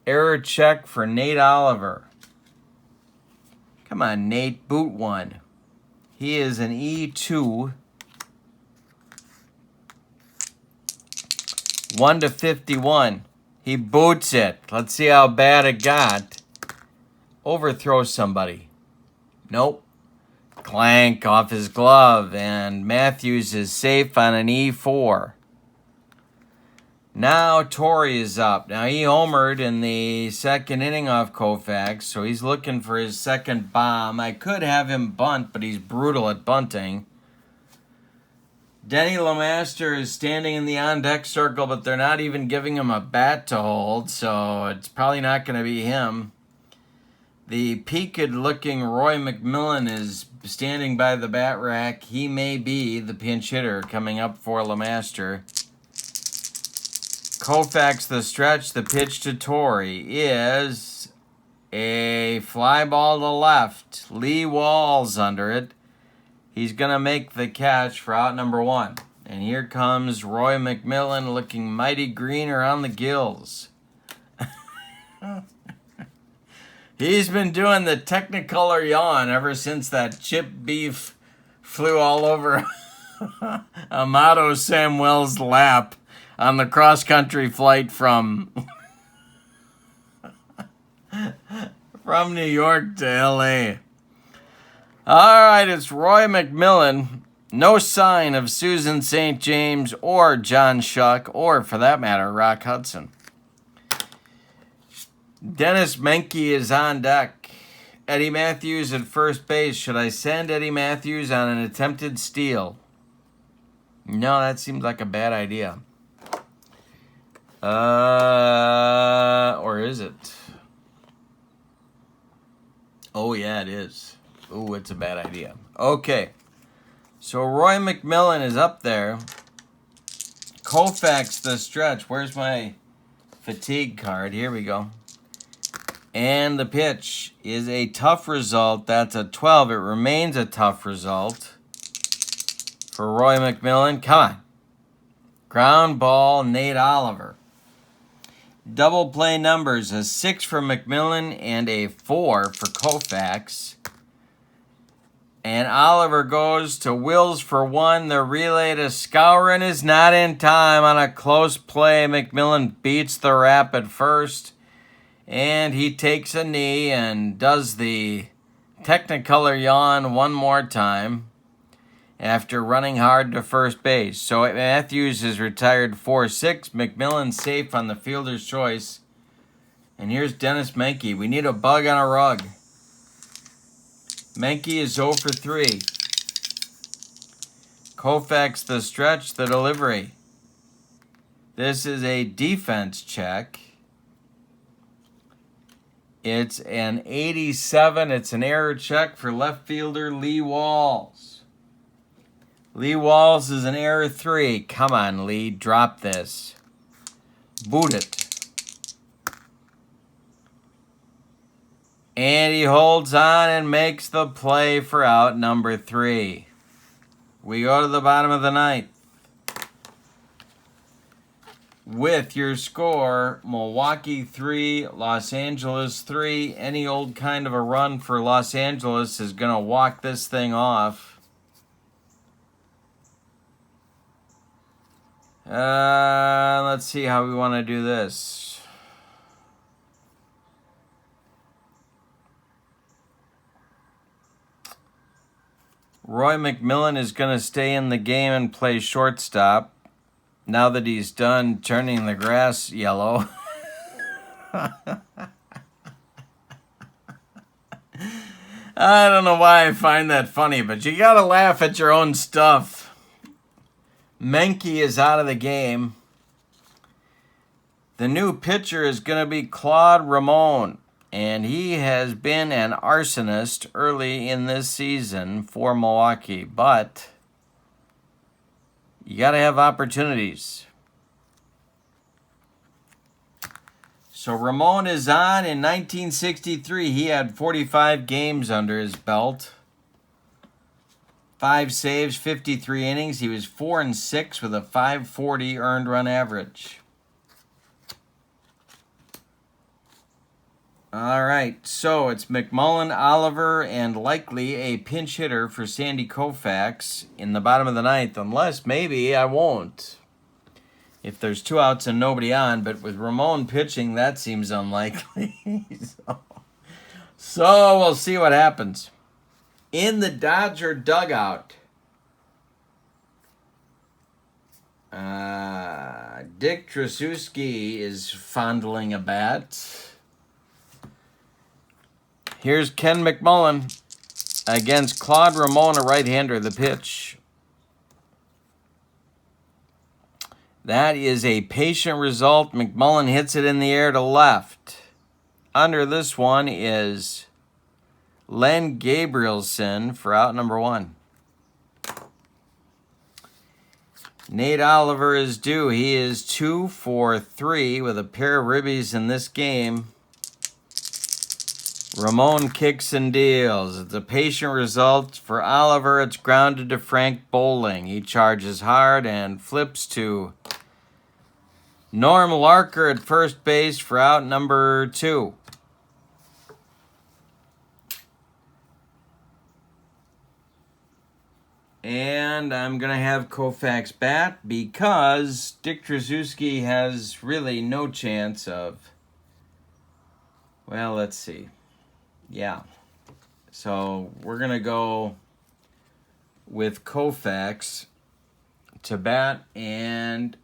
Error check for Nate Oliver. Come on, Nate, boot one. He is an E2. 1/51. He boots it. Let's see how bad it got. Overthrows somebody. Nope. Clank off his glove, and Matthews is safe on an E4. Now Torre is up. Now he homered in the 2nd inning off Koufax, so he's looking for his second bomb. I could have him bunt, but he's brutal at bunting. Denny LeMaster is standing in the on-deck circle, but they're not even giving him a bat to hold, so it's probably not going to be him. The peaked-looking Roy McMillan is standing by the bat rack. He may be the pinch hitter coming up for LeMaster. Koufax the stretch. The pitch to Torre is a fly ball to left. Lee Walls under it. He's going to make the catch for out number 1. And here comes Roy McMillan looking mighty green around the gills. He's been doing the Technicolor yawn ever since that chip beef flew all over Amato Samuel's lap on the cross-country flight from New York to L.A. All right, it's Roy McMillan. No sign of Susan St. James or John Shuck, or for that matter, Rock Hudson. Dennis Menke is on deck. Eddie Matthews at first base. Should I send Eddie Matthews on an attempted steal? No, that seems like a bad idea. Or is it? Oh, yeah, it is. Ooh, it's a bad idea. Okay. So Roy McMillan is up there. Koufax the stretch. Where's my fatigue card? Here we go. And the pitch is a tough result. That's a 12. It remains a tough result for Roy McMillan. Come on. Ground ball, Nate Oliver. Double play numbers, a 6 for McMillan and a 4 for Koufax. And Oliver goes to Wills for 1. The relay to Skowron is not in time on a close play. McMillan beats the Rapid first. And he takes a knee and does the Technicolor yawn one more time after running hard to first base. So Matthews is retired 4-6. McMillan safe on the fielder's choice. And here's Dennis Menke. We need a bug on a rug. Menke is 0 for 3. Koufax the stretch, the delivery. This is a defense check. It's an 87. It's an error check for left fielder Lee Walls. Lee Walls is an error 3. Come on, Lee, drop this. Boot it. And he holds on and makes the play for out number 3. We go to the bottom of the ninth. With your score, Milwaukee 3, Los Angeles 3. Any old kind of a run for Los Angeles is going to walk this thing off. Let's see how we want to do this. Roy McMillan is going to stay in the game and play shortstop now that he's done turning the grass yellow. I don't know why I find that funny, but you got to laugh at your own stuff. Menke is out of the game. The new pitcher is going to be Claude Ramon. And he has been an arsonist early in this season for Milwaukee. But you got to have opportunities. So Ramon is on. In 1963, he had 45 games under his belt. 5 saves, 53 innings. He was 4-6 with a .540 earned run average. All right, so it's McMullen, Oliver, and likely a pinch hitter for Sandy Koufax in the bottom of the ninth, unless maybe I won't. If there's 2 outs and nobody on, but with Ramon pitching, that seems unlikely. So we'll see what happens. In the Dodger dugout, Dick Tracewski is fondling a bat. Here's Ken McMullen against Claude Ramon, a right-hander. The pitch. That is a patient result. McMullen hits it in the air to left. Under this one is Len Gabrielson for out number 1. Nate Oliver is due. He is 2 for 3 with a pair of ribbies in this game. Ramon kicks and deals. It's a patient result for Oliver. It's grounded to Frank Bowling. He charges hard and flips to Norm Larker at first base for out number 2. And I'm going to have Koufax bat because Dick Tracewski has really no chance of, well, let's see. Yeah. So we're going to go with Koufax to bat, and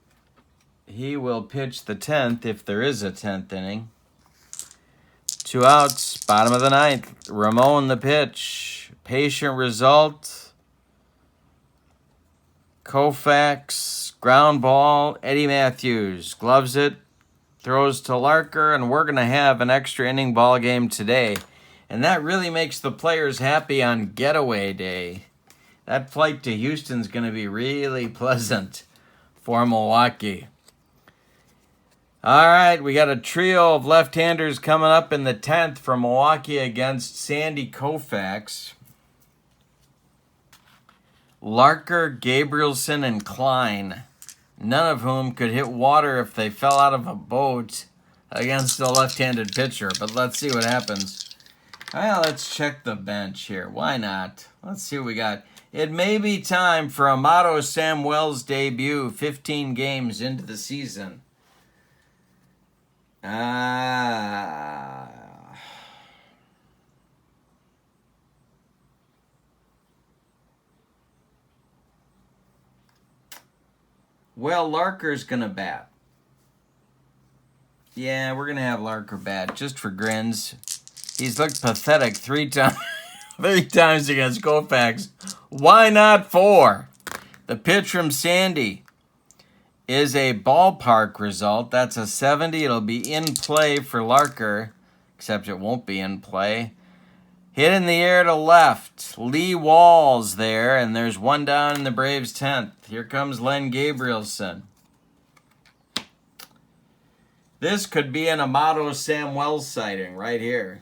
he will pitch the 10th if there is a 10th inning. 2 outs, bottom of the ninth. Ramon the pitch. Patient result. Koufax, ground ball. Eddie Matthews gloves it, throws to Larker, and we're going to have an extra inning ball game today. And that really makes the players happy on getaway day. That flight to Houston's going to be really pleasant for Milwaukee. All right, we got a trio of left-handers coming up in the 10th from Milwaukee against Sandy Koufax. Larker, Gabrielson, and Klein, none of whom could hit water if they fell out of a boat against a left-handed pitcher. But let's see what happens. Well, let's check the bench here. Why not? Let's see what we got. It may be time for Amato Samuel's debut 15 games into the season. Well, Larker's going to bat. Yeah, we're going to have Larker bat just for grins. He's looked pathetic three times against Koufax. Why not 4? The pitch from Sandy is a ballpark result. That's a 70. It'll be in play for Larker, except it won't be in play. Hit in the air to left. Lee Walls there, and there's one down in the Braves' 10th. Here comes Len Gabrielson. This could be an Amato Samuel sighting right here.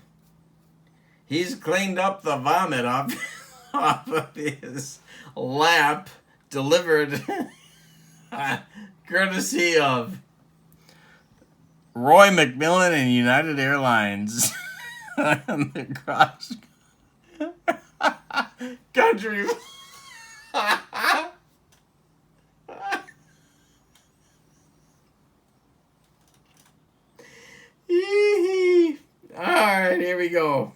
He's cleaned up the vomit off of his lap, delivered courtesy of Roy McMillan and United Airlines. On the cross country. All right, here we go.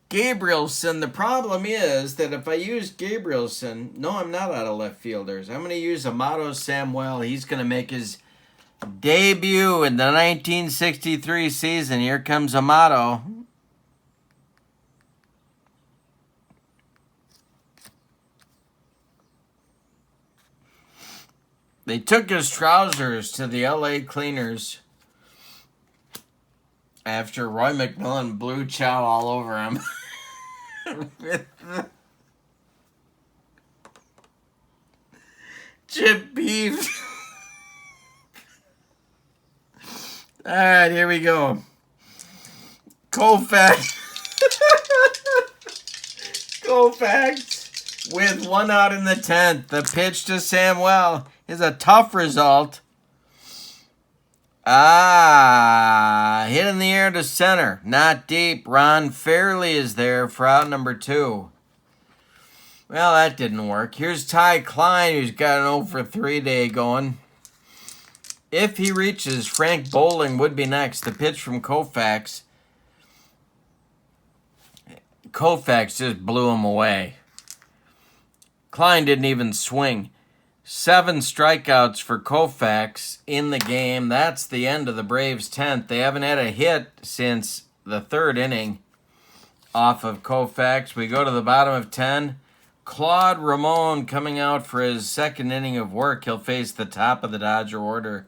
Gabrielson, the problem is that if I use Gabrielson, no, I'm not out of left fielders. I'm going to use Amato Samuel. He's going to make his debut in the 1963 season. Here comes Amato. They took his trousers to the LA cleaners after Roy McMillan blew chow all over him. Chip beef. All right, here we go. Koufax. Koufax with one out in the 10th. The pitch to Samuel is a tough result. Hit in the air to center. Not deep. Ron Fairley is there for out number 2. Well, that didn't work. Here's Ty Klein, who's got an 0 for 3 day going. If he reaches, Frank Bowling would be next. The pitch from Koufax. Koufax just blew him away. Klein didn't even swing. 7 strikeouts for Koufax in the game. That's the end of the Braves' 10th. They haven't had a hit since the 3rd inning off of Koufax. We go to the bottom of 10. Claude Ramon coming out for his 2nd inning of work. He'll face the top of the Dodger order.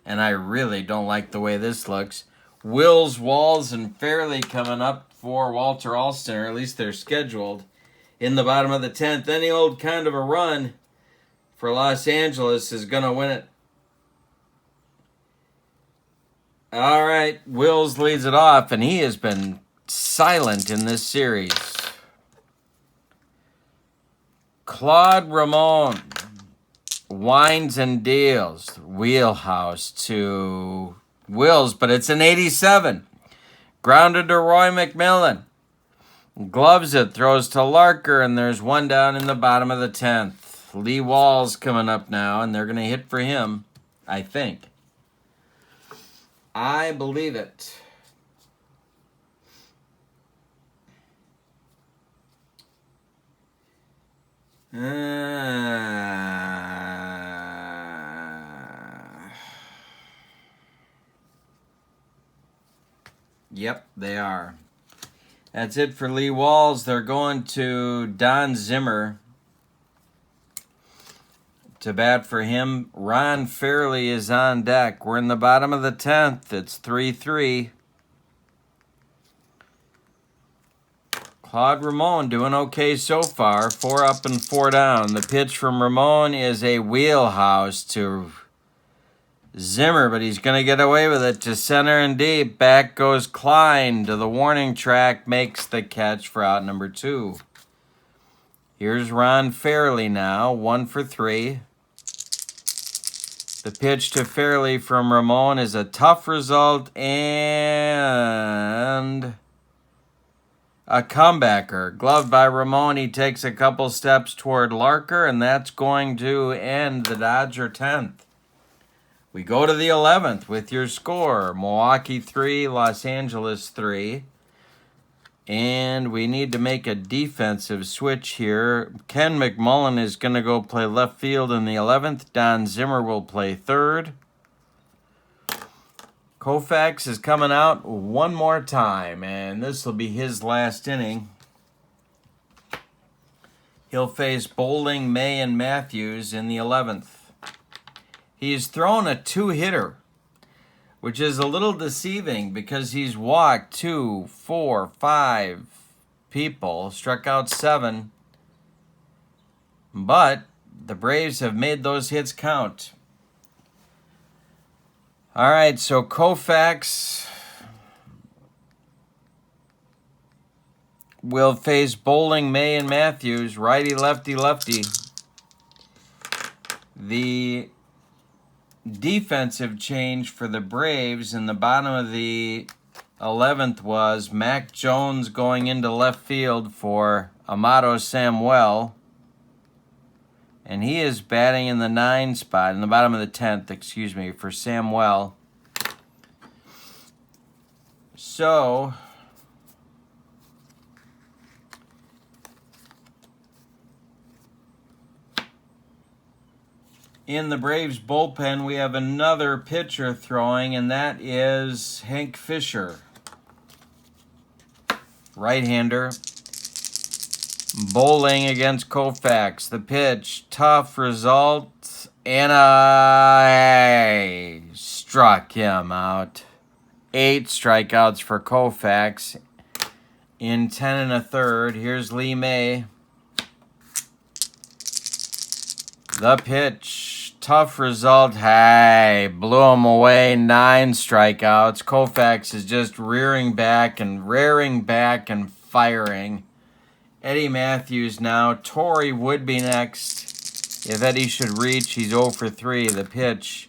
And I really don't like the way this looks. Wills, Walls, and Fairley coming up for Walter Alston, or at least they're scheduled, in the bottom of the 10th. Any old kind of a run for Los Angeles is going to win it. All right, Wills leads it off, and he has been silent in this series. Claude Ramon winds and deals. Wheelhouse to Wills, but it's an 87. Grounded to Roy McMillan. Gloves it, throws to Larker, and there's one down in the bottom of the 10th. Lee Walls coming up now, and they're going to hit for him, I think. I believe it. Yep, they are. That's it for Lee Walls. They're going to Don Zimmer to bat for him. Ron Fairley is on deck. We're in the bottom of the 10th. It's 3-3. Claude Ramon doing okay so far. 4 up and 4 down. The pitch from Ramon is a wheelhouse to Zimmer, but he's going to get away with it to center and deep. Back goes Klein to the warning track, makes the catch for out number 2. Here's Ron Fairley now, 1 for 3. The pitch to Fairley from Ramon is a tough result and a comebacker. Gloved by Ramon, he takes a couple steps toward Larker, and that's going to end the Dodger 10th. We go to the 11th with your score. Milwaukee 3, Los Angeles 3. And we need to make a defensive switch here. Ken McMullen is going to go play left field in the 11th. Don Zimmer will play third. Koufax is coming out one more time, and this will be his last inning. He'll face Boulding, May, and Matthews in the 11th. He's thrown a 2-hitter, which is a little deceiving because he's walked 2, 4, 5 people, struck out 7. But the Braves have made those hits count. All right, so Koufax will face Boulding, May, and Matthews, righty, lefty, lefty. The defensive change for the Braves in the bottom of the 11th was Mac Jones going into left field for Amato Samuel. And he is batting in the 9 spot, in the bottom of the 10th, excuse me, for Samuel. So in the Braves bullpen, we have another pitcher throwing, and that is Hank Fisher. Right-hander. Bowling against Koufax. The pitch, tough result, and I struck him out. 8 strikeouts for Koufax in 10 1/3. Here's Lee May. The pitch, tough result. Hey, blew him away. 9 strikeouts. Koufax is just rearing back and firing. Eddie Matthews now. Torrey would be next. If Eddie should reach, he's 0 for 3. The pitch,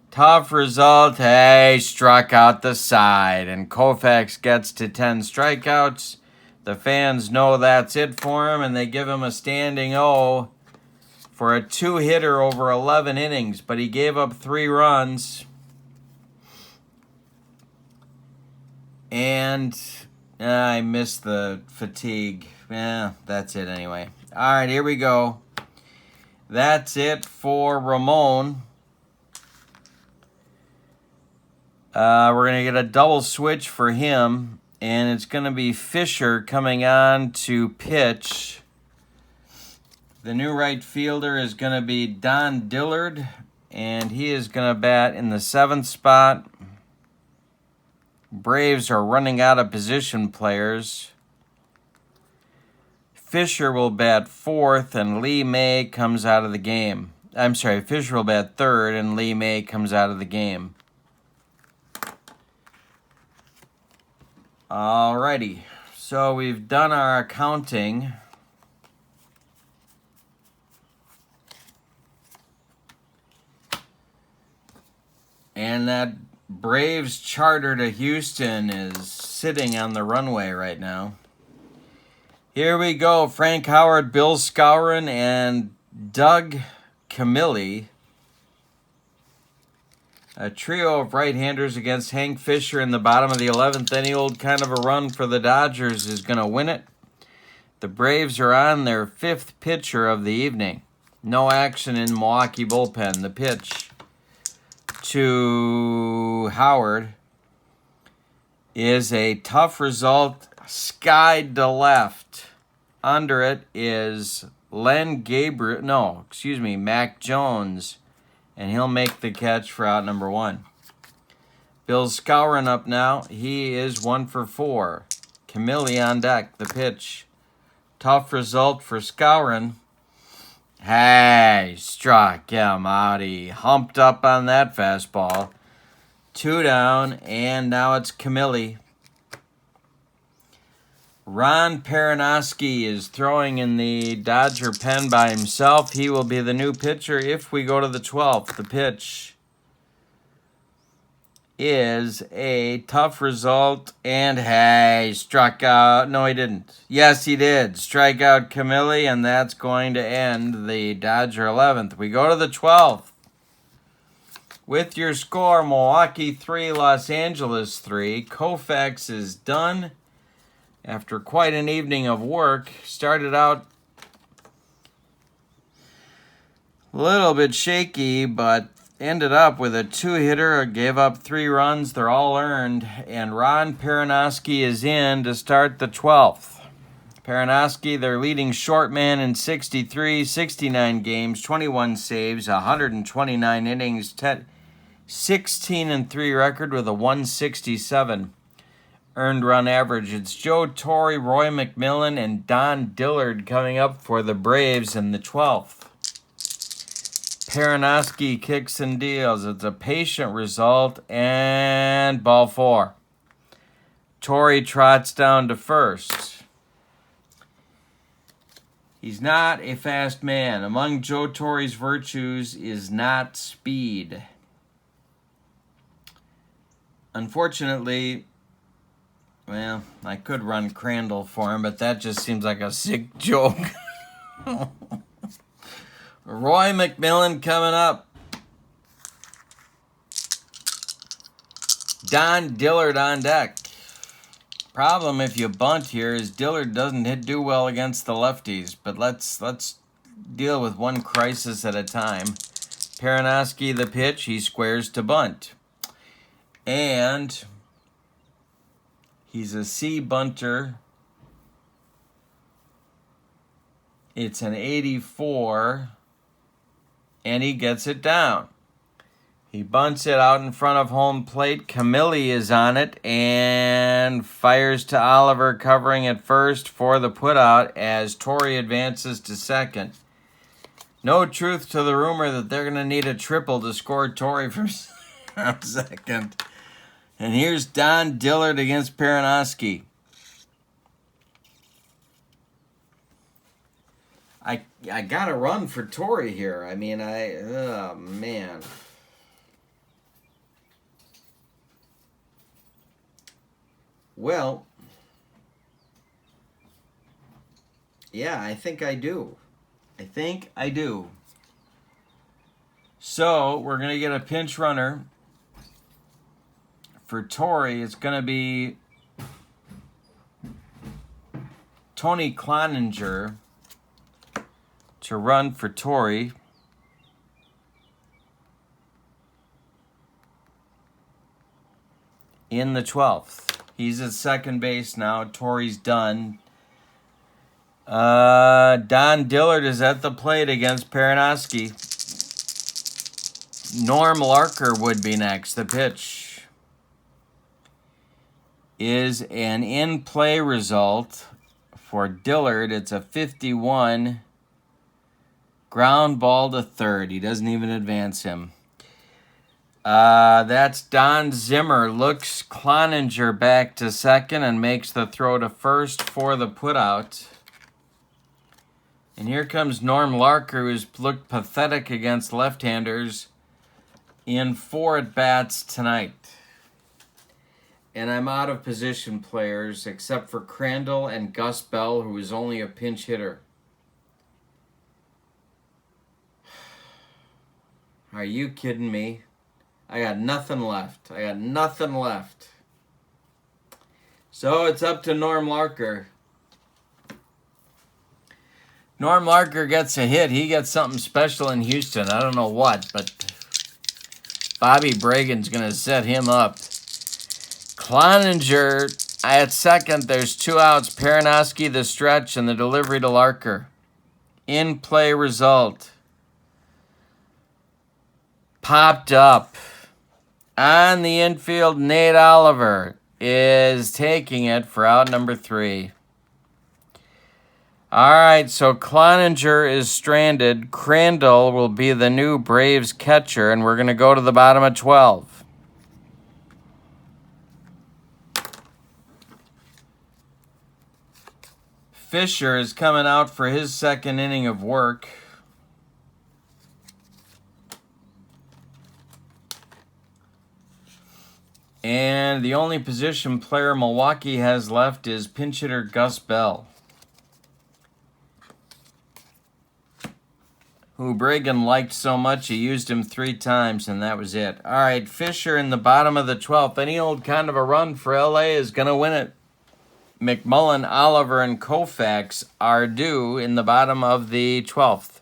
tough result. Hey, struck out the side. And Koufax gets to 10 strikeouts. The fans know that's it for him, and they give him a standing O for a 2-hitter over 11 innings, but he gave up 3 runs. And I missed the fatigue. That's it anyway. All right, here we go. That's it for Ramon. We're going to get a double switch for him, and it's going to be Fisher coming on to pitch. The new right fielder is going to be Don Dillard, and he is going to bat in the 7th spot. Braves are running out of position players. Fisher will bat 4th, and Lee May comes out of the game. I'm sorry, Fisher will bat 3rd, and Lee May comes out of the game. Alrighty, so we've done our accounting. And that Braves charter to Houston is sitting on the runway right now. Here we go. Frank Howard, Bill Skowron, and Doug Camilli. A trio of right-handers against Hank Fisher in the bottom of the 11th. Any old kind of a run for the Dodgers is going to win it. The Braves are on their 5th pitcher of the evening. No action in Milwaukee bullpen. The pitch to Howard is a tough result, skied to left. Under it is Mac Jones, and he'll make the catch for out number 1. Bill Skowron up now. He is 1 for 4. Camille on deck, the pitch. Tough result for Skowron. Hey, struck him out. He humped up on that fastball. 2 down, and now it's Camille. Ron Perinoski is throwing in the Dodger pen by himself. He will be the new pitcher if we go to the 12th. The pitch is a tough result, and hey, struck out. No, he didn't. Yes, he did. Strike out Camille, and that's going to end the Dodger 11th. We go to the 12th. With your score, Milwaukee 3, Los Angeles 3. Koufax is done after quite an evening of work. Started out a little bit shaky, but ended up with a 2-hitter, gave up 3 runs. They're all earned, and Ron Perinoski is in to start the 12th. Perinoski, their leading short man in 69 games, 21 saves, 129 innings, 16-3 record with a 167 earned run average. It's Joe Torre, Roy McMillan, and Don Dillard coming up for the Braves in the 12th. Perinoski kicks and deals. It's a patient result, and ball 4. Torre trots down to first. He's not a fast man. Among Joe Torre's virtues is not speed. Unfortunately, well, I could run Crandall for him, but that just seems like a sick joke. Roy McMillan coming up. Don Dillard on deck. Problem if you bunt here is Dillard doesn't do well against the lefties, but let's deal with one crisis at a time. Perinoski the pitch, he squares to bunt. And he's a C bunter. It's an 84. And he gets it down. He bunts it out in front of home plate. Camille is on it and fires to Oliver, covering at first for the putout as Torre advances to second. No truth to the rumor that they're going to need a triple to score Torre from second. And here's Don Dillard against Perinoski. I got to run for Torre here. I mean, oh, man. Well, yeah, I think I do. So, we're going to get a pinch runner. For Torre, it's going to be Tony Cloninger to run for Torre. In the 12th. He's at second base now. Torre's done. Don Dillard is at the plate against Perinoski. Norm Larker would be next. The pitch is an in-play result for Dillard. It's a 51 ground ball to third. He doesn't even advance him. That's Don Zimmer. Looks Cloninger back to second and makes the throw to first for the putout. And here comes Norm Larker, who's looked pathetic against left-handers in 4 at-bats tonight. And I'm out of position players except for Crandall and Gus Bell, who is only a pinch hitter. Are you kidding me? I got nothing left. So it's up to Norm Larker. Norm Larker gets a hit. He gets something special in Houston. I don't know what, but Bobby Bragan's going to set him up. Cloninger at second. There's 2 outs. Perinoski the stretch and the delivery to Larker. In-play result. Popped up. On the infield, Nate Oliver. is taking it for out number 3. All right, so Cloninger is stranded. Crandall will be the new Braves catcher, and we're going to go to the bottom of 12. Fisher is coming out for his second inning of work. And the only position player Milwaukee has left is pinch hitter Gus Bell, who Bragan liked so much he used him 3 times, and that was it. All right, Fisher in the bottom of the 12th. Any old kind of a run for LA is going to win it. McMullen, Oliver, and Koufax are due in the bottom of the 12th.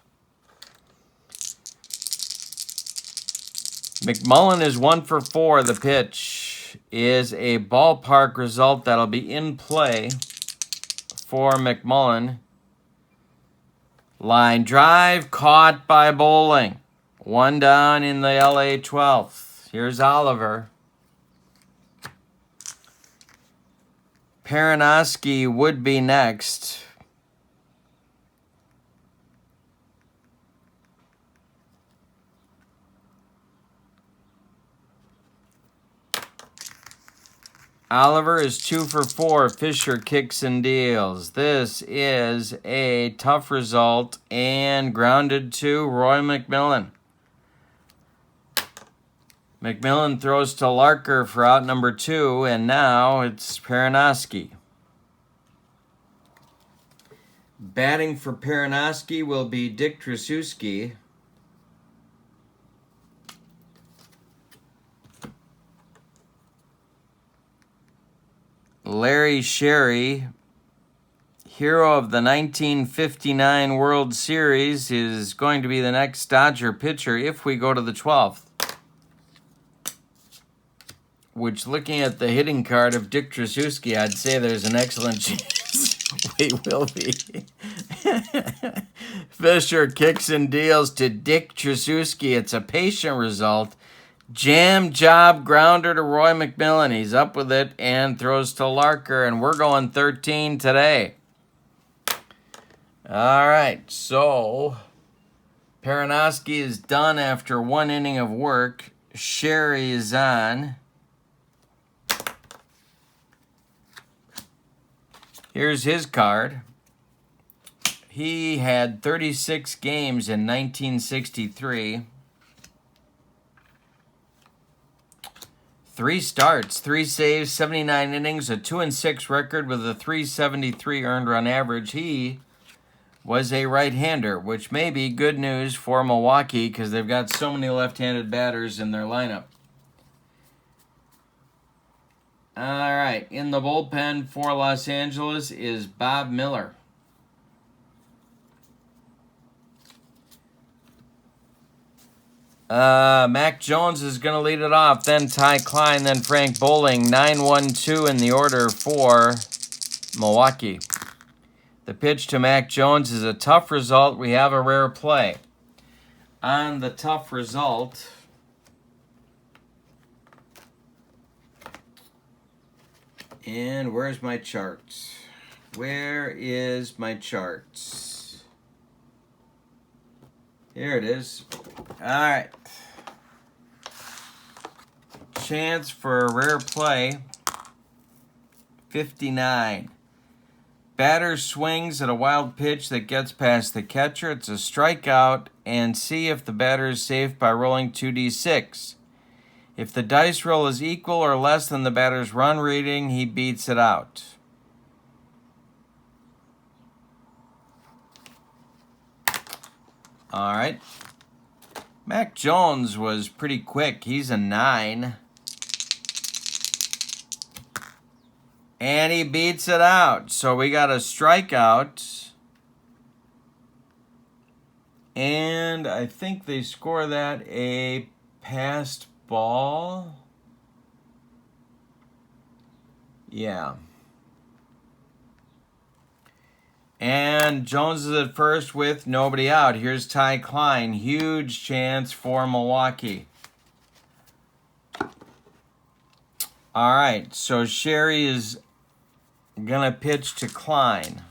McMullen is 1 for 4. The pitch is a ballpark result that'll be in play for McMullen. Line drive caught by Bowling. 1 down in the LA 12th. Here's Oliver. Perinoski would be next. Oliver is 2 for 4. Fisher kicks and deals. This is a tough result and grounded to Roy McMillan. McMillan throws to Larker for out number 2, and now it's Perinoski. Batting for Perinoski will be Dick Tracewski. Larry Sherry, hero of the 1959 World Series, is going to be the next Dodger pitcher if we go to the 12th. Which, looking at the hitting card of Dick Tracewski, I'd say there's an excellent chance we will be. Fisher kicks and deals to Dick Tracewski. It's a patient result. Jam job grounder to Roy McMillan. He's up with it and throws to Larker, and we're going 13 today. All right, so Perinoski is done after 1 inning of work. Sherry is on. Here's his card. He had 36 games in 1963. 3 starts, 3 saves, 79 innings, a 2-6 record with a 373 earned run average. He was a right-hander, which may be good news for Milwaukee because they've got so many left-handed batters in their lineup. All right, in the bullpen for Los Angeles is Bob Miller. Mac Jones is going to lead it off, then Ty Klein, then Frank Bowling. 9-1-2 in the order for Milwaukee. The pitch to Mac Jones is a tough result. We have a rare play. On the tough result, and where's my charts? Where is my charts? Here it is. All right. Chance for a rare play, 59. Batter swings at a wild pitch that gets past the catcher. It's a strikeout, and see if the batter is safe by rolling 2d6. If the dice roll is equal or less than the batter's run rating, he beats it out. All right. Mac Jones was pretty quick. He's a 9. And he beats it out. So we got a strikeout. And I think they score that a passed ball. Yeah. And Jones is at first with nobody out. Here's Ty Klein. Huge chance for Milwaukee. All right, so Sherry is going to pitch to Klein.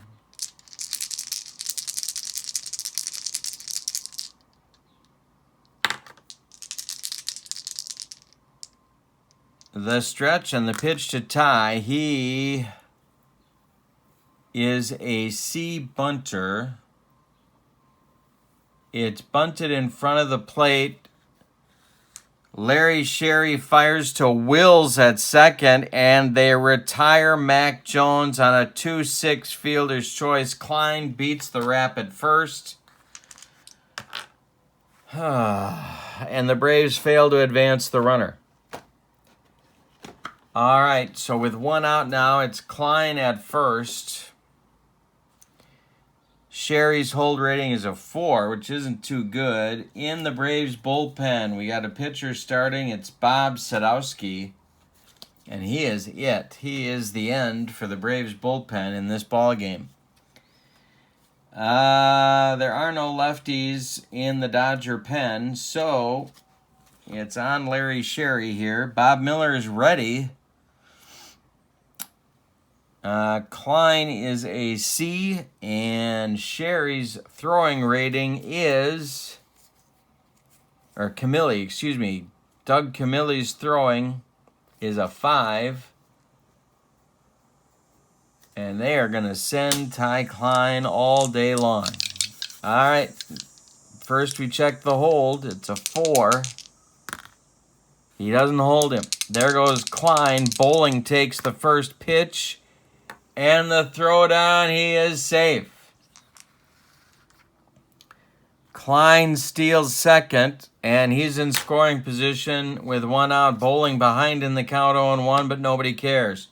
The stretch and the pitch to Ty. He is a C bunter. It's bunted in front of the plate. Larry Sherry fires to Wills at second, and they retire Mac Jones on a 2-6 fielder's choice. Klein beats the Rapid first. And the Braves fail to advance the runner. All right, so with one out now, it's Klein at first. Sherry's hold rating is a 4, which isn't too good. In the Braves bullpen, we got a pitcher starting. It's Bob Sadowski, and he is it. He is the end for the Braves bullpen in this ball game. There are no lefties in the Dodger pen, so it's on Larry Sherry here. Bob Miller is ready. Klein is a C, and Sherry's throwing rating is, or Camilli, excuse me, Doug Camilli's throwing is a 5. And they are going to send Ty Klein all day long. All right, first we check the hold. It's a 4. He doesn't hold him. There goes Klein. Bowling takes the first pitch. And the throwdown, he is safe. Klein steals second, and he's in scoring position with one out. Bowling behind in the count 0-1, but nobody cares.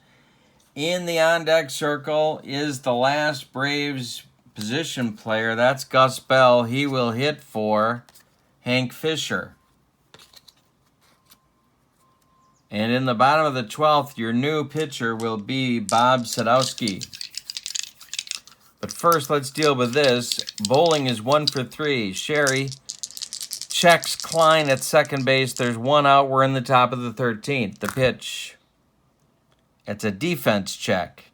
In the on-deck circle is the last Braves position player. That's Gus Bell. He will hit for Hank Fisher. And in the bottom of the 12th, your new pitcher will be Bob Sadowski. But first, let's deal with this. Bowling is 1 for 3. Sherry checks Klein at second base. There's one out. We're in the top of the 13th. The pitch. It's a defense check.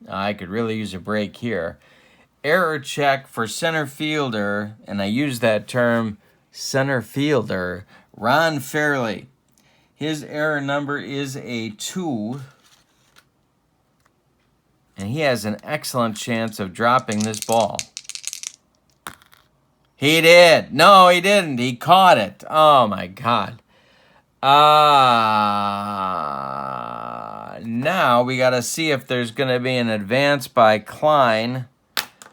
I could really use a break here. Error check for center fielder, and I use that term, center fielder, Ron Fairley. His error number is a 2. And he has an excellent chance of dropping this ball. He did. No, he didn't. He caught it. Oh, my God. Now we got to see if there's going to be an advance by Klein.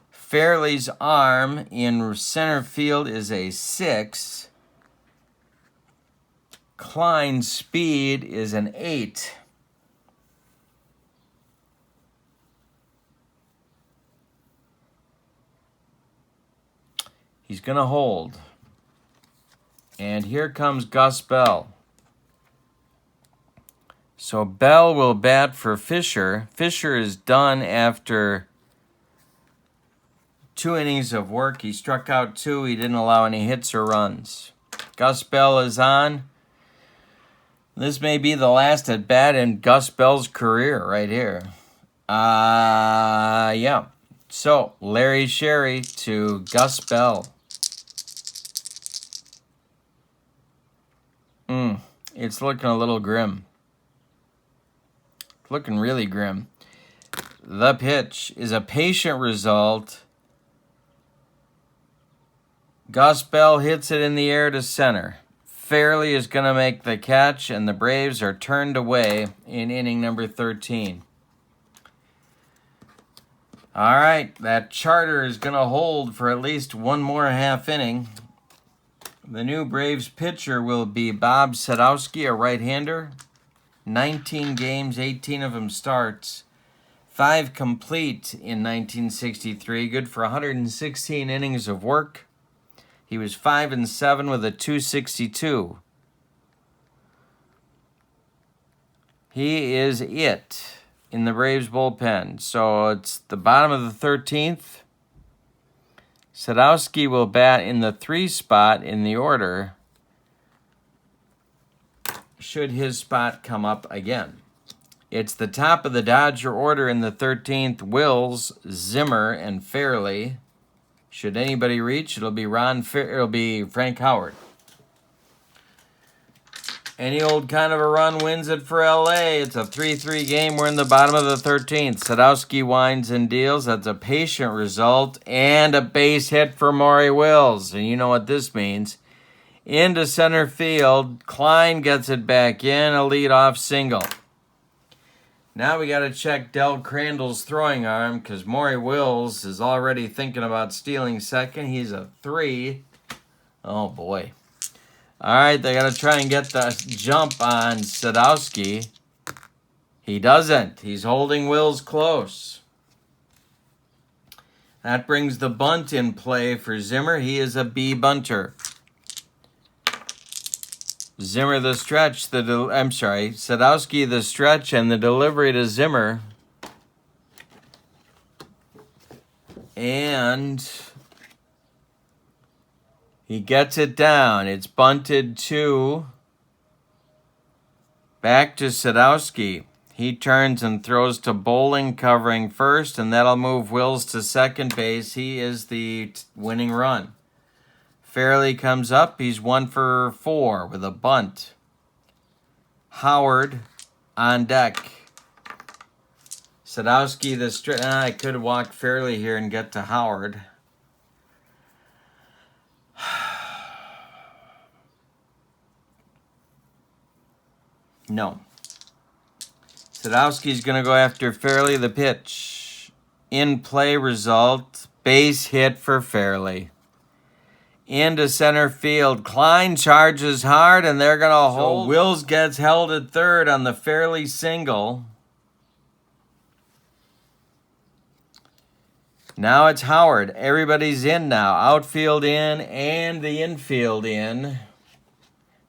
Fairley's arm in center field is a 6. Klein's speed is an 8. He's going to hold. And here comes Gus Bell. So Bell will bat for Fisher. Fisher is done after 2 innings of work. He struck out 2. He didn't allow any hits or runs. Gus Bell is on. This may be the last at bat in Gus Bell's career right here. Yeah. So, Larry Sherry to Gus Bell. It's looking a little grim. Looking really grim. The pitch is a patient result. Gus Bell hits it in the air to center. Fairley is going to make the catch, and the Braves are turned away in inning number 13. All right, that charter is going to hold for at least one more half inning. The new Braves pitcher will be Bob Sadowski, a right-hander. 19 games, 18 of them starts. 5 complete in 1963, good for 116 innings of work. He was 5-7 with a 262. He is it in the Braves bullpen. So it's the bottom of the 13th. Sadowski will bat in the 3 spot in the order, should his spot come up again. It's the top of the Dodger order in the 13th. Wills, Zimmer, and Fairley. Should anybody reach, it'll be Frank Howard. Any old kind of a run wins it for LA. It's a 3-3 game. We're in the bottom of the 13th. Sadowski winds and deals. That's a patient result. And a base hit for Maury Wills. And you know what this means. Into center field. Klein gets it back in. A leadoff single. Now we got to check Del Crandall's throwing arm because Maury Wills is already thinking about stealing second. He's a 3. Oh, boy. All right, they got to try and get the jump on Sadowski. He doesn't. He's holding Wills close. That brings the bunt in play for Zimmer. He is a B bunter. Zimmer the stretch. Sadowski the stretch and the delivery to Zimmer. And he gets it down. It's bunted back to Sadowski. He turns and throws to Bowling covering first, and that'll move Wills to second base. He is the winning run. Fairley comes up. He's 1 for 4 with a bunt. Howard on deck. Sadowski the stretch. I could walk Fairley here and get to Howard. No. Sadowski's going to go after Fairley. The pitch. In play result. Base hit for Fairley. Into center field. Klein charges hard, and they're going to hold. So Wills gets held at third on the Fairley single. Now it's Howard. Everybody's in now. Outfield in and the infield in.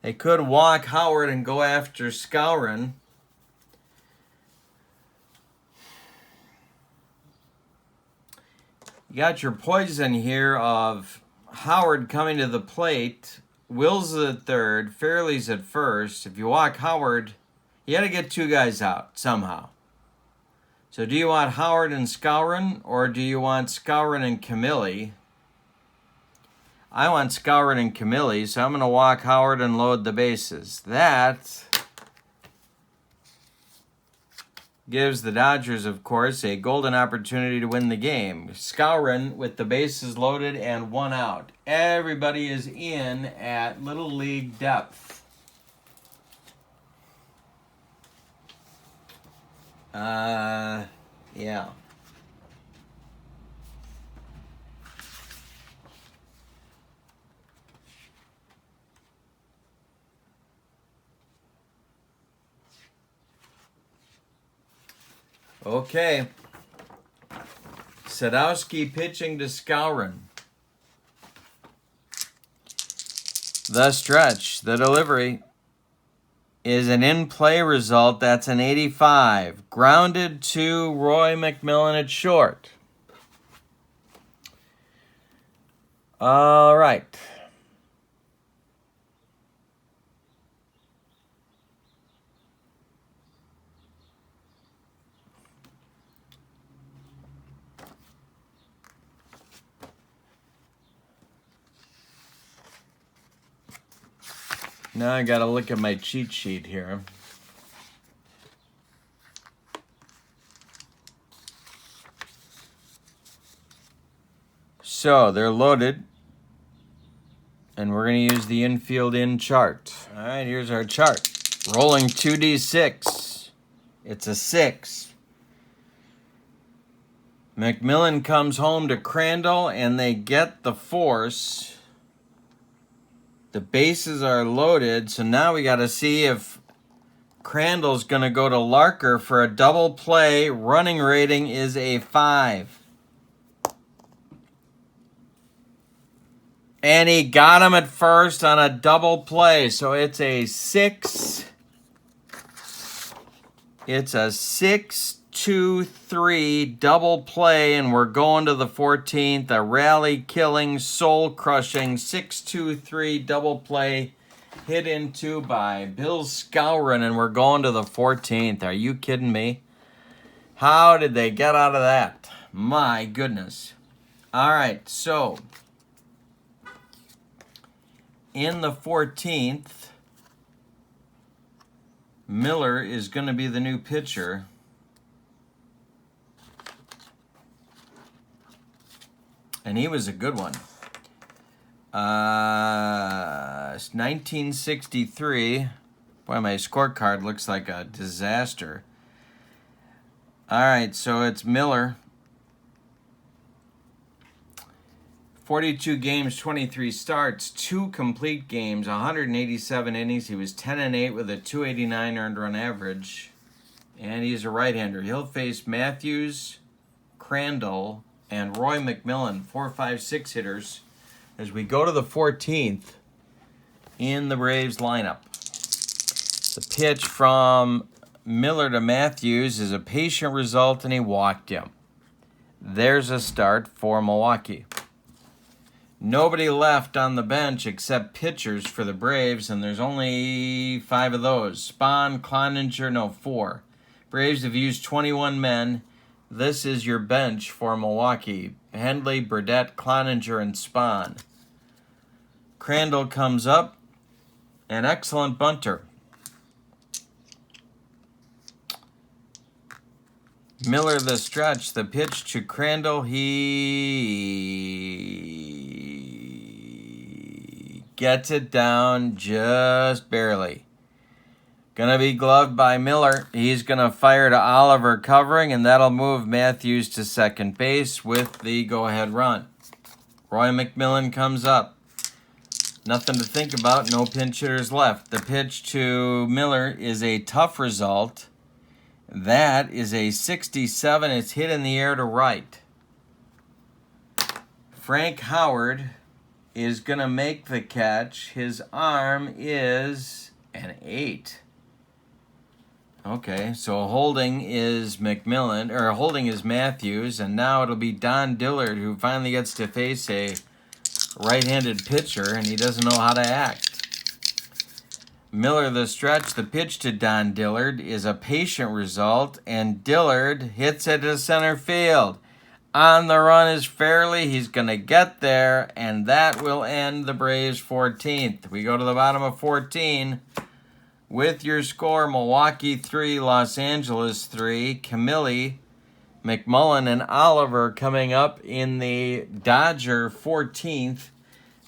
They could walk Howard and go after Skowron. You got your poison here of Howard coming to the plate. Wills is at third. Fairley's at first. If you walk Howard, you got to get 2 guys out somehow. So do you want Howard and Skowron, or do you want Skowron and Camilli? I want Skowron and Camilli, so I'm going to walk Howard and load the bases. That gives the Dodgers, of course, a golden opportunity to win the game. Skowron with the bases loaded and 1 out. Everybody is in at Little League depth. Yeah. Okay. Sadowski pitching to Skowron. The stretch, the delivery is an in-play result. That's an 85. Grounded to Roy McMillan at short. All right. Now I got to look at my cheat sheet here. So they're loaded, and we're going to use the infield in chart. All right, here's our chart. Rolling 2d6. It's a 6. McMillan comes home to Crandall, and they get the force. The bases are loaded, so now we got to see if Crandall's going to go to Larker for a double play. Running rating is a 5. And he got him at first on a double play, so it's a 6. It's a 6-2-3 double play, and we're going to the 14th. A rally-killing, soul-crushing 6-2-3 double play hit into by Bill Skowron, and we're going to the 14th. Are you kidding me? How did they get out of that? My goodness. All right, so in the 14th, Miller is going to be the new pitcher. And he was a good one. 1963. Boy, my scorecard looks like a disaster. All right, so it's Miller. 42 games, 23 starts, 2 complete games, 187 innings. He was 10-8 with a 289 earned run average. And he's a right-hander. He'll face Matthews, Crandall, and Roy McMillan, 4, 5, 6 hitters, as we go to the 14th in the Braves lineup. The pitch from Miller to Matthews is a patient result, and he walked him. There's a start for Milwaukee. Nobody left on the bench except pitchers for the Braves, and there's only 5 of those. Spahn, Cloninger, 4. Braves have used 21 men. This is your bench for Milwaukee. Hendley, Burdette, Cloninger, and Spahn. Crandall comes up. An excellent bunter. Miller the stretch. The pitch to Crandall. He gets it down just barely. Going to be gloved by Miller. He's going to fire to Oliver covering, and that'll move Matthews to second base with the go-ahead run. Roy McMillan comes up. Nothing to think about. No pinch hitters left. The pitch to Miller is a tough result. That is a 67. It's hit in the air to right. Frank Howard is going to make the catch. His arm is an 8. Okay, so holding is McMillan, or holding is Matthews, and now it'll be Don Dillard who finally gets to face a right-handed pitcher, and he doesn't know how to act. Miller the stretch. The pitch to Don Dillard is a patient result, and Dillard hits it to center field. On the run is Fairley. He's going to get there, and that will end the Braves' 14th. We go to the bottom of 14 with your score: Milwaukee 3, Los Angeles 3. Camilli, McMullen, and Oliver coming up in the Dodger 14th.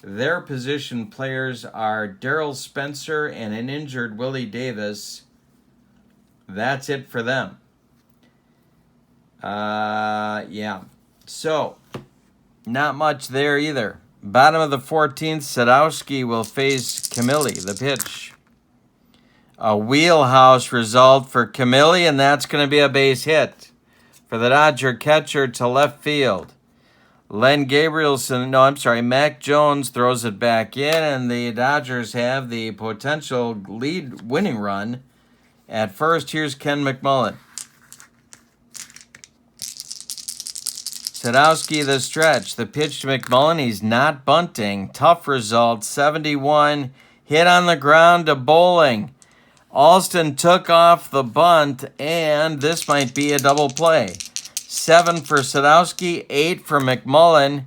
Their position players are Darrell Spencer and an injured Willie Davis. That's it for them. Yeah. So, not much there either. Bottom of the 14th, Sadowski will face Camilli, the pitch. A wheelhouse result for Camilli, and that's going to be a base hit for the Dodger catcher to left field. Mac Jones throws it back in, and the Dodgers have the potential lead winning run at first. Here's Ken McMullen. Sadowski the stretch. The pitch to McMullen. He's not bunting. Tough result. 71. Hit on the ground to Bowling. Alston took off the bunt, and this might be a double play. 7 for Sadowski, 8 for McMullen,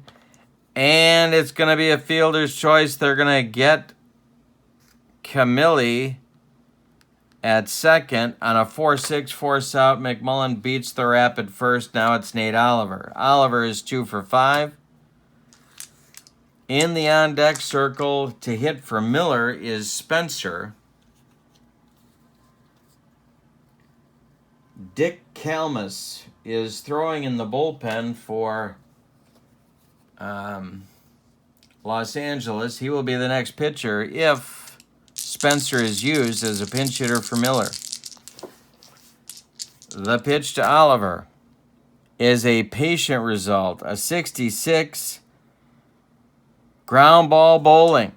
and it's going to be a fielder's choice. They're going to get Camilli at second on a 4-6 force out. McMullen beats the rapid first. Now it's Nate Oliver. Oliver is 2 for 5. In the on-deck circle to hit for Miller is Spencer. Dick Kalmus is throwing in the bullpen for Los Angeles. He will be the next pitcher if Spencer is used as a pinch hitter for Miller. The pitch to Oliver is a patient result, a 66. Ground ball Bowling.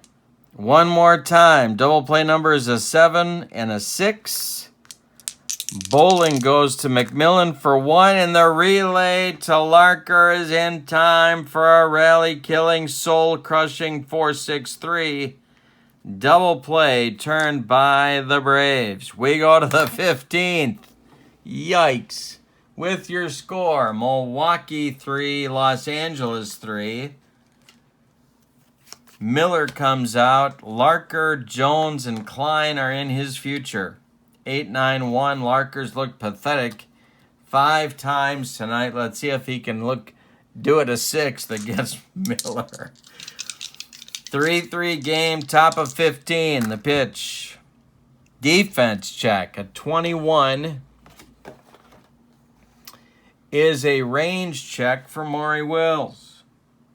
One more time. Double play number is a 7 and a 6. Bowling goes to McMillan for 1, and the relay to Larker is in time for a rally-killing, soul-crushing 4-6-3. Double play turned by the Braves. We go to the 15th. Yikes. With your score, Milwaukee 3, Los Angeles 3. Miller comes out. Larker, Jones, and Klein are in his future. 8-9-1. Larker's looked pathetic 5 times tonight. Let's see if he can do it a 6th against Miller. 3-3 game, top of 15. The pitch. Defense check. A 21 is a range check for Maury Wills.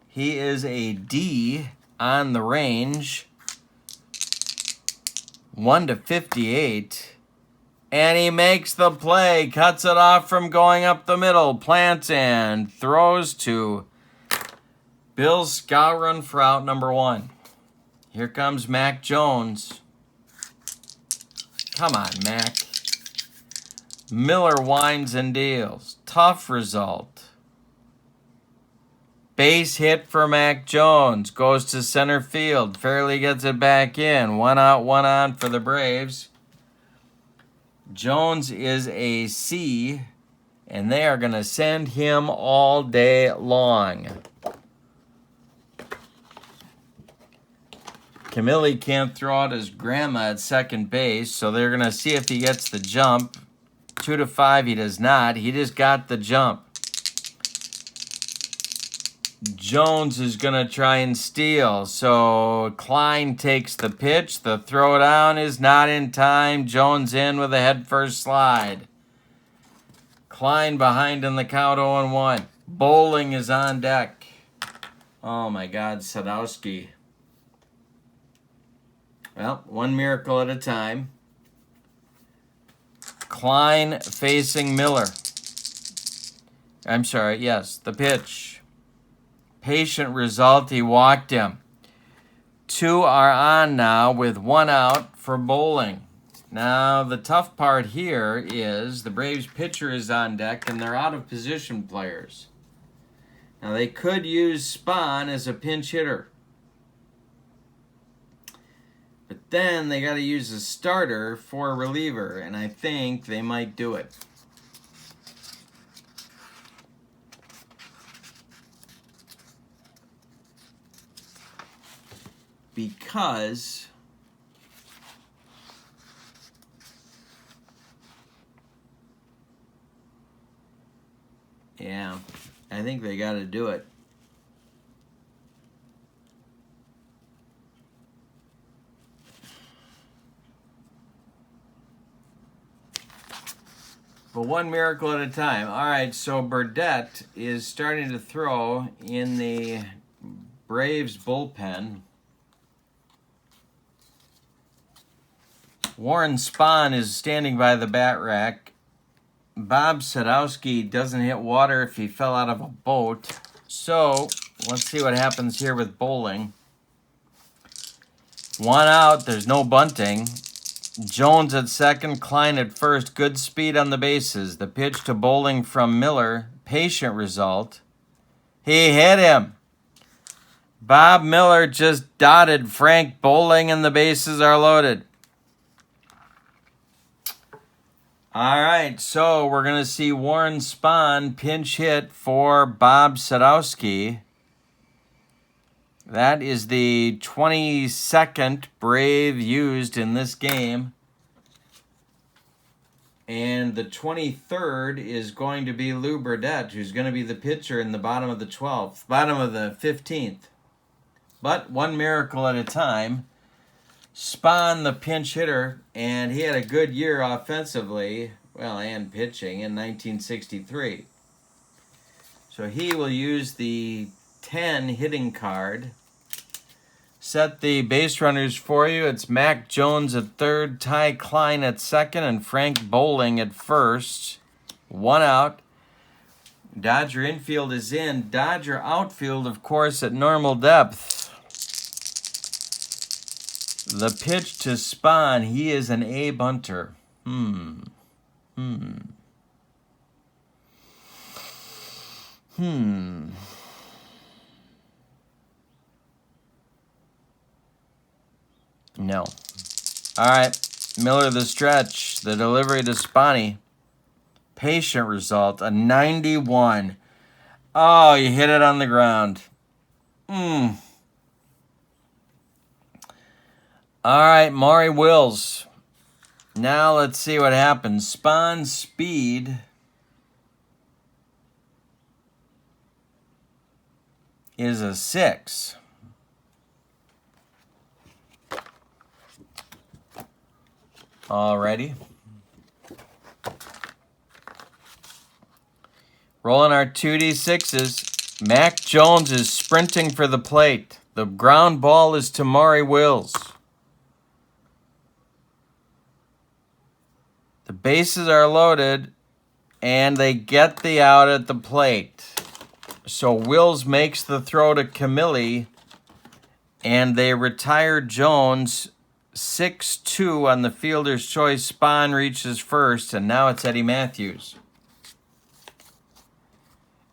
He is a D on the range. 1-58. And he makes the play. Cuts it off from going up the middle. Plants and throws to Bill Skowron for out number 1. Here comes Mac Jones. Come on, Mac. Miller winds and deals. Tough result. Base hit for Mac Jones. Goes to center field. Fairly gets it back in. 1 out, 1 on for the Braves. Jones is a C, and they are going to send him all day long. Camille can't throw out his grandma at second base, so they're going to see if he gets the jump. 2-5, he does not. He just got the jump. Jones is going to try and steal, so Klein takes the pitch. The throw down is not in time. Jones in with a head-first slide. Klein behind in the count 0-1. Bowling is on deck. Oh my God, Sadowski. Well, one miracle at a time. Klein facing Miller. I'm sorry, yes, the pitch. Patient result, he walked him. 2 are on now with 1 out for bowling. Now, the tough part here is the Braves pitcher is on deck and they're out of position players. Now, they could use Spahn as a pinch hitter. But then they got to use a starter for a reliever, and I think they might do it. Because yeah, I think they got to do it. But one miracle at a time. All right, so Burdette is starting to throw in the Braves bullpen. Warren Spahn is standing by the bat rack. Bob Sadowski doesn't hit water if he fell out of a boat. So, let's see what happens here with bowling. 1 out, there's no bunting. Jones at second, Klein at first. Good speed on the bases. The pitch to bowling from Miller. Patient result. He hit him. Bob Miller just dotted Frank Bowling and the bases are loaded. All right, so we're going to see Warren Spahn pinch hit for Bob Sadowski. That is the 22nd Brave used in this game. And the 23rd is going to be Lou Burdette, who's going to be the pitcher in the bottom of the 12th, bottom of the 15th. But one miracle at a time. Spahn, the pinch hitter, and he had a good year offensively, well, and pitching in 1963. So he will use the 10 hitting card. Set the base runners for you. It's Mac Jones at third, Ty Klein at second, and Frank Bowling at first. 1 out. Dodger infield is in. Dodger outfield, of course, at normal depth. The pitch to Spahn, he is an A bunter. No. All right. Miller the stretch. The delivery to Spani. Patient result. A 91. Oh, you hit it on the ground. All right, Maury Wills. Now let's see what happens. Spawn speed is a 6. Alrighty. Rolling our 2d6s. Mac Jones is sprinting for the plate. The ground ball is to Maury Wills. The bases are loaded, and they get the out at the plate. So Wills makes the throw to Camilli, and they retire Jones 6-2 on the fielder's choice. Spahn reaches first, and now it's Eddie Matthews.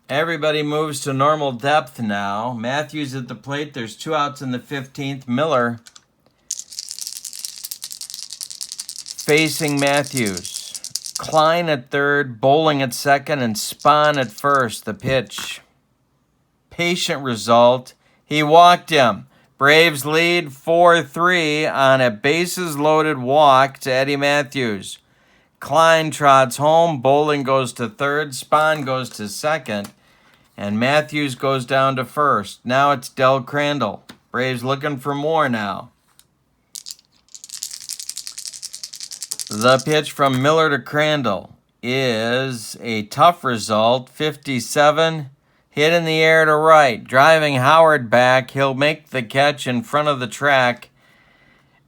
Everybody moves to normal depth now. Matthews at the plate. There's 2 outs in the 15th. Miller facing Matthews. Klein at third, Bowling at second, and Spahn at first. The pitch. Patient result. He walked him. Braves lead 4-3 on a bases-loaded walk to Eddie Matthews. Klein trots home. Bowling goes to third. Spahn goes to second. And Matthews goes down to first. Now it's Del Crandall. Braves looking for more now. The pitch from Miller to Crandall is a tough result. 57. Hit in the air to right. Driving Howard back. He'll make the catch in front of the track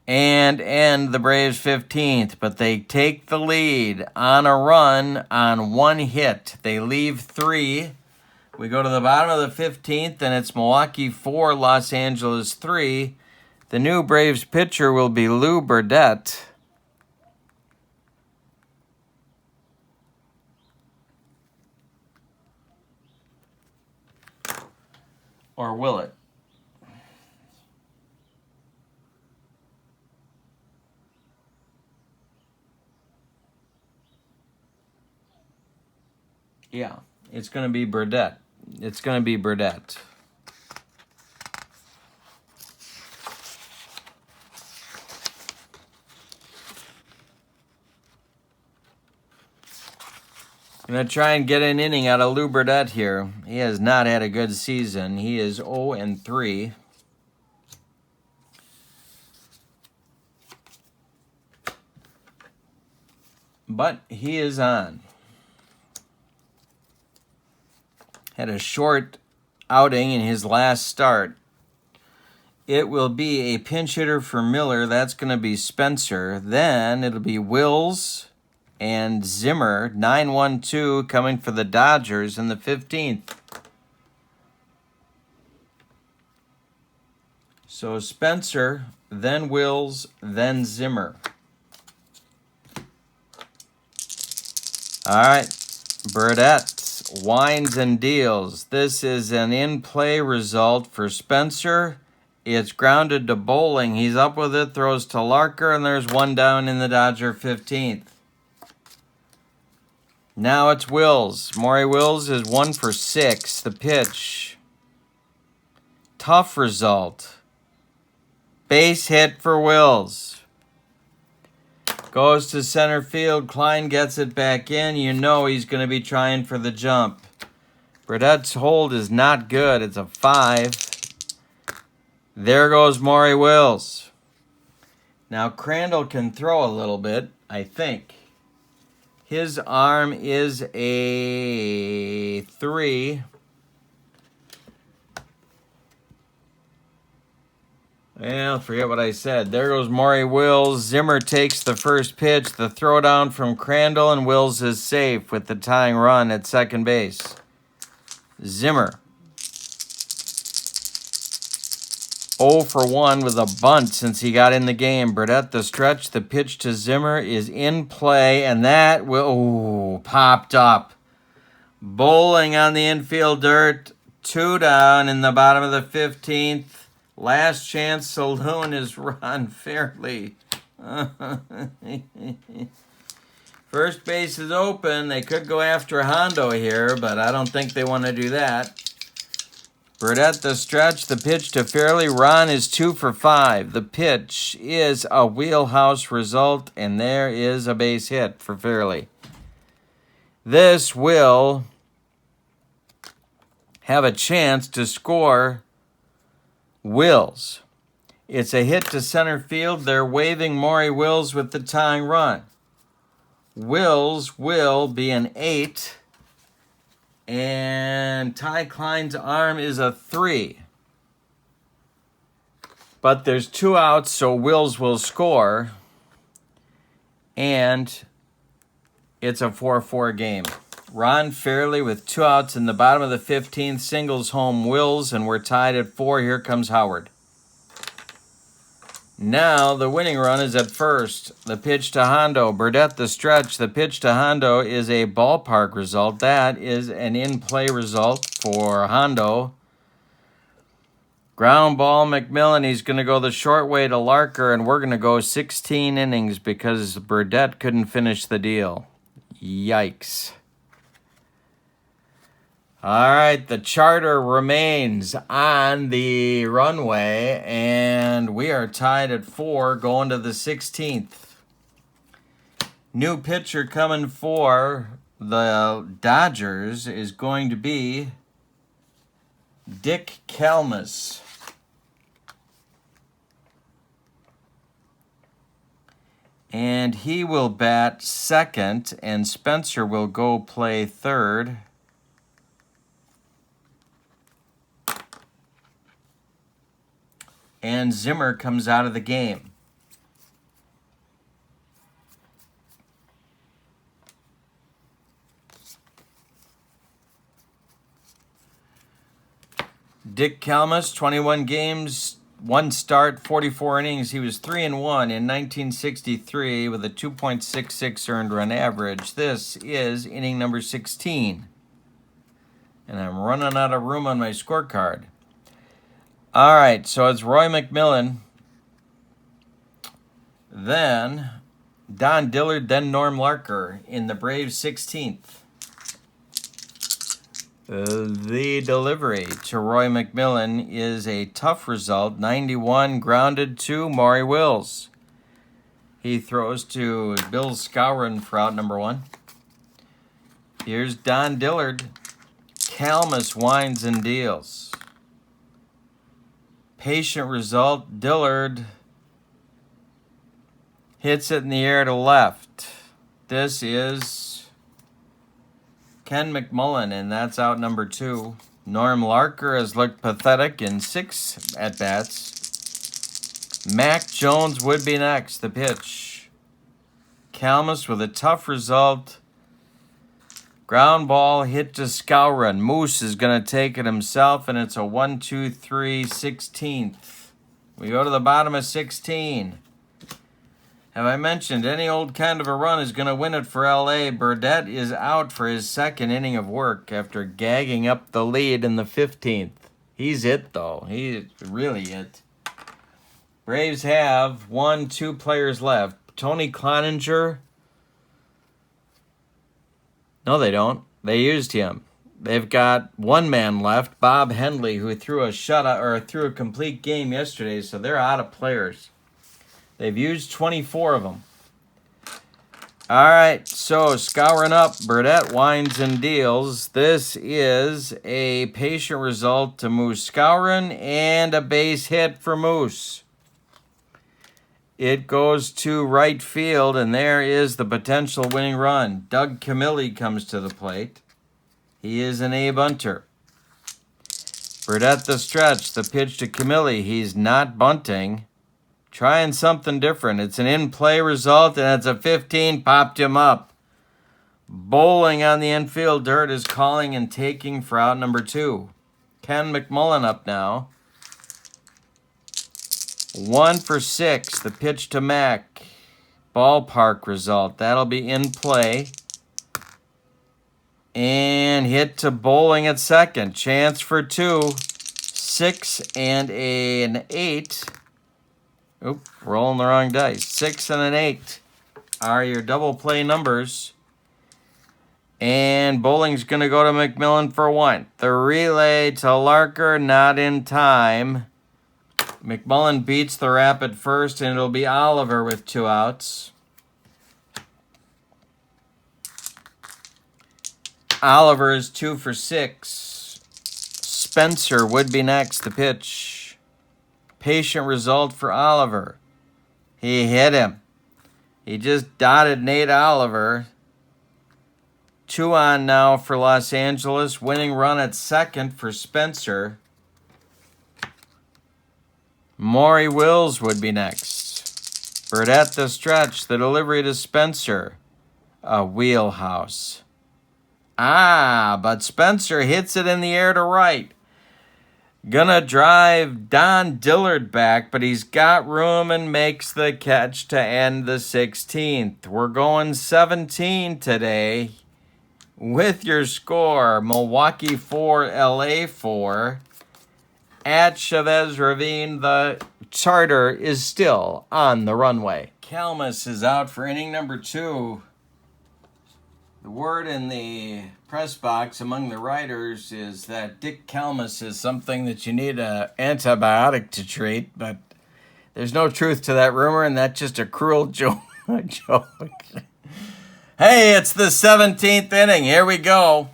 and end the Braves' 15th. But they take the lead on a run on 1 hit. They leave 3. We go to the bottom of the 15th, and it's Milwaukee 4, Los Angeles 3. The new Braves pitcher will be Lou Burdett. Or will it? Yeah, it's going to be Burdett. It's going to be Burdett. I'm going to try and get an inning out of Lou Burdett here. He has not had a good season. He is 0-3. But he is on. Had a short outing in his last start. It will be a pinch hitter for Miller. That's going to be Spencer. Then it'll be Wills and Zimmer. 9-1-2 coming for the Dodgers in the 15th. So Spencer, then Wills, then Zimmer. All right, Burdett. Winds and deals. This is an in-play result for Spencer. It's grounded to Bowling. He's up with it, throws to Larker, and there's 1 down in the Dodger 15th. Now it's Wills. Maury Wills is 1 for 6. The pitch. Tough result. Base hit for Wills. Goes to center field. Klein gets it back in. You know he's going to be trying for the jump. Burdett's hold is not good. It's a 5. There goes Maury Wills. Now Crandall can throw a little bit, I think. His arm is a 3. Well, forget what I said. There goes Maury Wills. Zimmer takes the first pitch. The throwdown from Crandall, and Wills is safe with the tying run at second base. Zimmer. 0 for 1 with a bunt since he got in the game. Burdett the stretch. The pitch to Zimmer is in play, and that will popped up. Bowling on the infield dirt. 2 down in the bottom of the 15th. Last chance saloon is Ron Fairley. First base is open. They could go after Hondo here, but I don't think they want to do that. Burdette the stretch, the pitch to Fairley. Ron is 2 for 5. The pitch is a wheelhouse result, and there is a base hit for Fairley. This will have a chance to score Wills. It's a hit to center field. They're waving Maury Wills with the tying run. Wills will be an 8. And Ty Klein's arm is a 3. But there's 2 outs, so Wills will score. And it's a 4-4 game. Ron Fairley with 2 outs in the bottom of the 15th singles home Wills, and we're tied at 4. Here comes Howard. Now the winning run is at first. The pitch to Hondo. Burdette the stretch. The pitch to Hondo is a ballpark result. That is an in-play result for Hondo. Ground ball, McMillan. He's going to go the short way to Larker, and we're going to go 16 innings because Burdette couldn't finish the deal. Yikes. All right, the charter remains on the runway, and we are tied at 4 going to the 16th. New pitcher coming for the Dodgers is going to be Dick Kalmus. And he will bat second, and Spencer will go play third. And Zimmer comes out of the game. Dick Kalmus, 21 games, 1 start, 44 innings. He was 3-1 in 1963 with a 2.66 earned run average. This is inning number 16. And I'm running out of room on my scorecard. All right, so it's Roy McMillan, then Don Dillard, then Norm Larker in the Braves 16th. The delivery to Roy McMillan is a tough result, 91, grounded to Maury Wills. He throws to Bill Skowron for out number 1. Here's Don Dillard. Kalmus winds and deals. Patient result, Dillard hits it in the air to left. This is Ken McMullen, and that's out number 2. Norm Larker has looked pathetic in 6 at-bats. Mac Jones would be next, the pitch. Kalmus with a tough result. Ground ball hit to Skowron. Moose is going to take it himself, and it's a 1-2-3 16th. We go to the bottom of 16. Have I mentioned any old kind of a run is going to win it for L.A.? Burdette is out for his second inning of work after gagging up the lead in the 15th. He's it, though. He's really it. Braves have 2 players left. Tony Cloninger. No, they don't. They used him. They've got 1 man left, Bob Henley, who threw a shutout or threw a complete game yesterday, so they're out of players. They've used 24 of them. All right, so scouring up, Burdette winds and deals. This is a patient result to Moose Skowron and a base hit for Moose. It goes to right field, and there is the potential winning run. Doug Camilli comes to the plate. He is an A bunter. Burdette the stretch, the pitch to Camilli. He's not bunting. Trying something different. It's an in-play result, and it's a 15. Popped him up. Bowling on the infield dirt is calling and taking for out number 2. Ken McMullen up now. 1 for 6. The pitch to Mac. Ballpark result. That'll be in play. And hit to Bowling at second. Chance for 2. 6 and an 8. Oop, rolling the wrong dice. 6 and an 8 are your double play numbers. And bowling's going to go to McMillan for 1. The relay to Larker, not in time. McMullen beats the rapid first, and it'll be Oliver with 2 outs. Oliver is 2 for 6. Spencer would be next to pitch. Patient result for Oliver. He hit him. He just dotted Nate Oliver. 2 on now for Los Angeles. Winning run at second for Spencer. Maury Wills would be next. Burdette the stretch. The delivery to Spencer. A wheelhouse. But Spencer hits it in the air to right. Gonna drive Don Dillard back, but he's got room and makes the catch to end the 16th. We're going 17 today. With your score, Milwaukee 4, LA 4. At Chavez Ravine, the charter is still on the runway. Kalmus is out for inning number 2. The word in the press box among the writers is that Dick Kalmus is something that you need an antibiotic to treat, but there's no truth to that rumor, and that's just a cruel joke. Hey, it's the 17th inning. Here we go.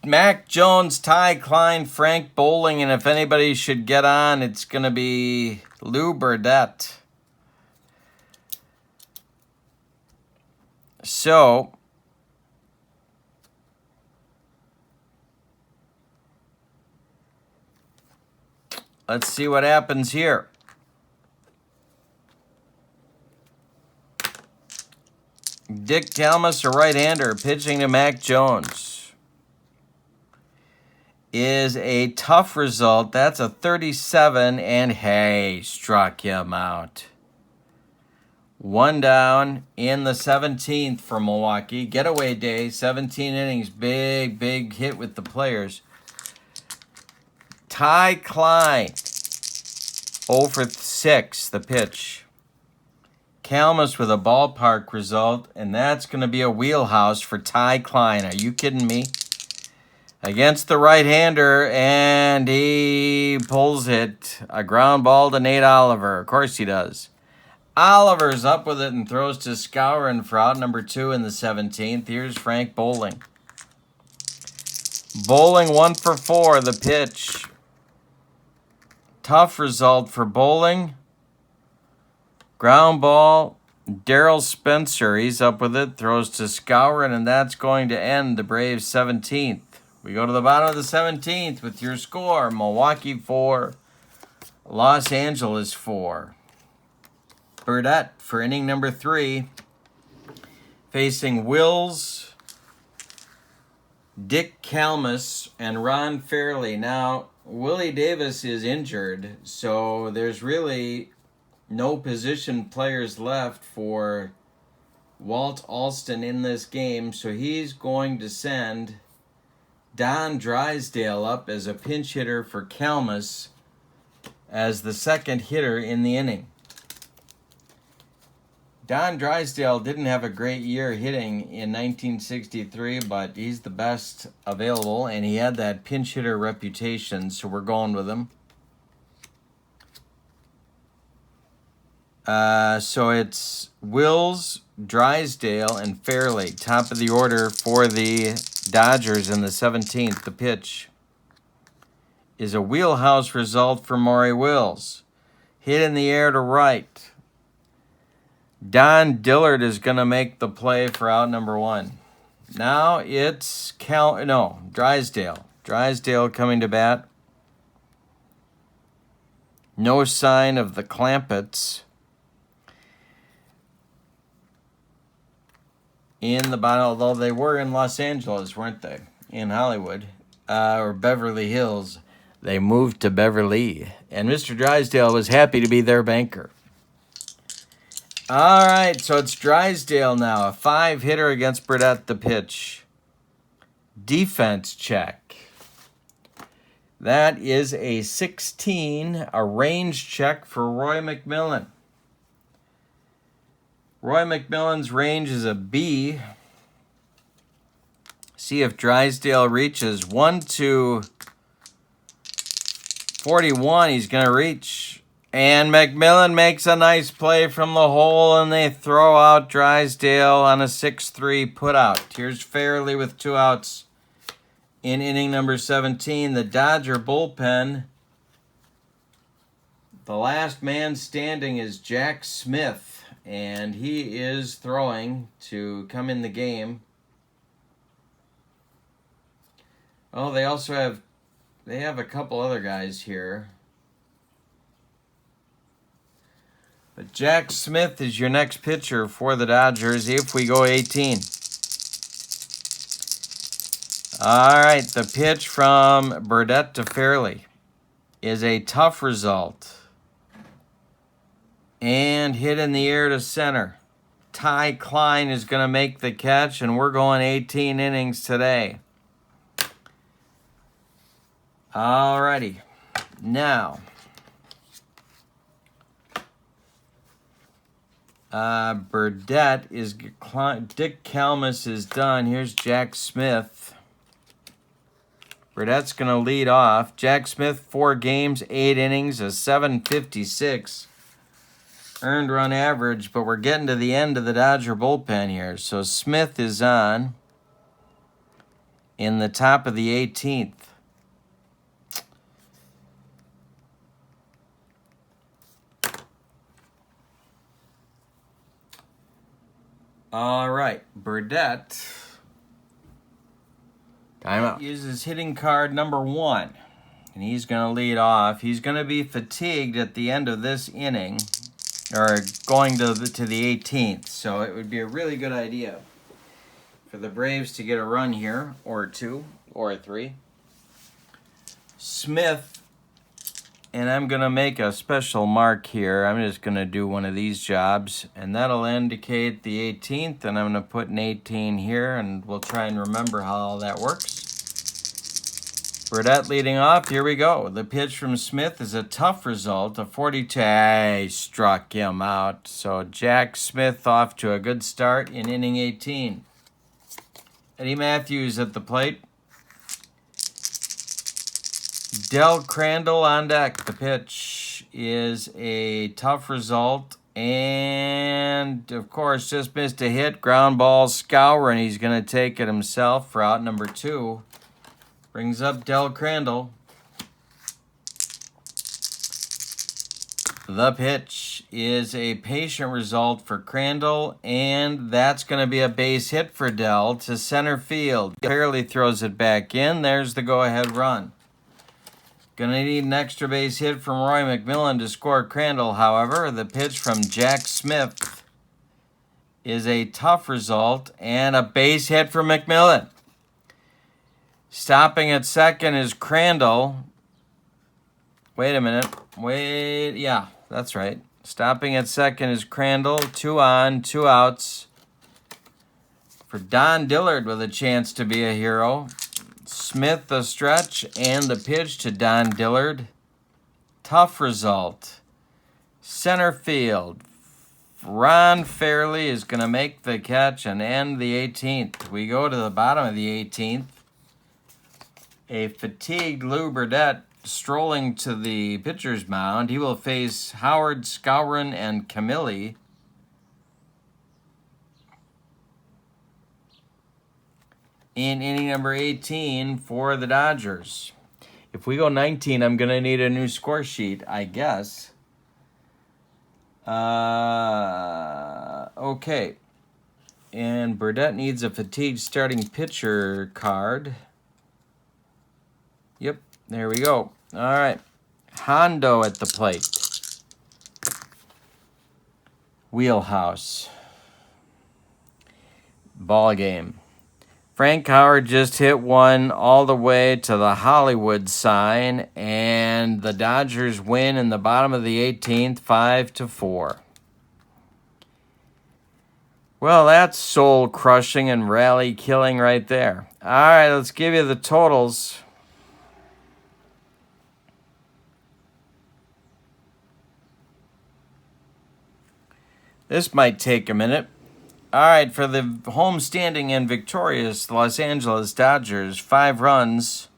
Mac Jones, Ty Klein, Frank Bowling, and if anybody should get on, it's going to be Lou Burdette. So, let's see what happens here. Dick Kalmus, a right-hander, pitching to Mac Jones. Is a tough result. That's a 37, and hey, struck him out. 1 down in the 17th for Milwaukee. Getaway day, 17 innings, big hit with the players. Ty Klein, 0 for 6, the pitch. Kalmus with a ballpark result, and that's going to be a wheelhouse for Ty Klein. Are you kidding me? Against the right-hander, and he pulls it. A ground ball to Nate Oliver. Of course he does. Oliver's up with it and throws to Skowron for out number 2 in the 17th. Here's Frank Bowling. Bowling 1 for 4, the pitch. Tough result for Bowling. Ground ball, Daryl Spencer, he's up with it, throws to Skowron, and that's going to end the Braves' 17th. We go to the bottom of the 17th with your score, Milwaukee 4, Los Angeles 4. Burdette for inning number 3, facing Wills, Dick Kalmus, and Ron Fairley. Now, Willie Davis is injured, so there's really no position players left for Walt Alston in this game, so he's going to send Don Drysdale up as a pinch hitter for Kalmus as the second hitter in the inning. Don Drysdale didn't have a great year hitting in 1963, but he's the best available, and he had that pinch hitter reputation, so we're going with him. So it's Wills, Drysdale, and Fairley. Top of the order for the Dodgers in the 17th. The pitch is a wheelhouse result for Maury Wills. Hit in the air to right. Don Dillard is going to make the play for out number 1. Now it's Drysdale. Drysdale coming to bat. No sign of the Clampetts in the bottom, although they were in Los Angeles, weren't they? In Hollywood, or Beverly Hills. They moved to Beverly, and Mr. Drysdale was happy to be their banker. All right, so it's Drysdale now, a 5-hitter against Burdette, the pitch. Defense check. That is a 16, a range check for Roy McMillan. Roy McMillan's range is a B. See if Drysdale reaches 1 to 41. He's going to reach. And McMillan makes a nice play from the hole, and they throw out Drysdale on a 6-3 putout. Here's Fairley with 2 outs in inning number 17. The Dodger bullpen, the last man standing is Jack Smith, and he is throwing to come in the game. Oh, they have a couple other guys here. But Jack Smith is your next pitcher for the Dodgers if we go 18. All right, the pitch from Burdette to Fairley is a tough result. And hit in the air to center. Ty Klein is going to make the catch, and we're going 18 innings today. All righty. Now, Burdette is Dick Kalmus is done. Here's Jack Smith. Burdette's going to lead off. Jack Smith, 4 games, 8 innings, a 7.56 earned run average, but we're getting to the end of the Dodger bullpen here. So Smith is on in the top of the 18th. All right, Burdette uses hitting card number 1, and he's going to lead off. He's going to be fatigued at the end of this inning, or going to the 18th, so it would be a really good idea for the Braves to get a run here, or 2, or 3. Smith, and I'm going to make a special mark here. I'm just going to do one of these jobs, and that'll indicate the 18th, and I'm going to put an 18 here, and we'll try and remember how all that works. Burdette leading off. Here we go. The pitch from Smith is a tough result. A 42. I struck him out. So Jack Smith off to a good start in inning 18. Eddie Matthews at the plate. Del Crandall on deck. The pitch is a tough result. And, of course, just missed a hit. Ground ball Scourin. He's going to take it himself for out number 2. Brings up Del Crandall. The pitch is a patient result for Crandall, and that's going to be a base hit for Del to center field. Fairley throws it back in. There's the go-ahead run. Going to need an extra base hit from Roy McMillan to score Crandall, however. The pitch from Jack Smith is a tough result and a base hit for McMillan. Stopping at second is Crandall. Wait a minute. Yeah, that's right. Stopping at second is Crandall. 2 on, 2 outs. For Don Dillard with a chance to be a hero. Smith the stretch and the pitch to Don Dillard. Tough result. Center field. Ron Fairley is going to make the catch and end the 18th. We go to the bottom of the 18th. A fatigued Lou Burdette strolling to the pitcher's mound. He will face Howard, Scourin, and Camilli. In inning number 18 for the Dodgers. If we go 19, I'm going to need a new score sheet, I guess. Okay. And Burdette needs a fatigued starting pitcher card. Yep, there we go. All right. Hondo at the plate. Wheelhouse. Ball game. Frank Howard just hit one all the way to the Hollywood sign, and the Dodgers win in the bottom of the 18th, 5-4. Well, that's soul-crushing and rally-killing right there. All right, let's give you the totals. This might take a minute. All right, for the home-standing and victorious Los Angeles Dodgers, 5 runs.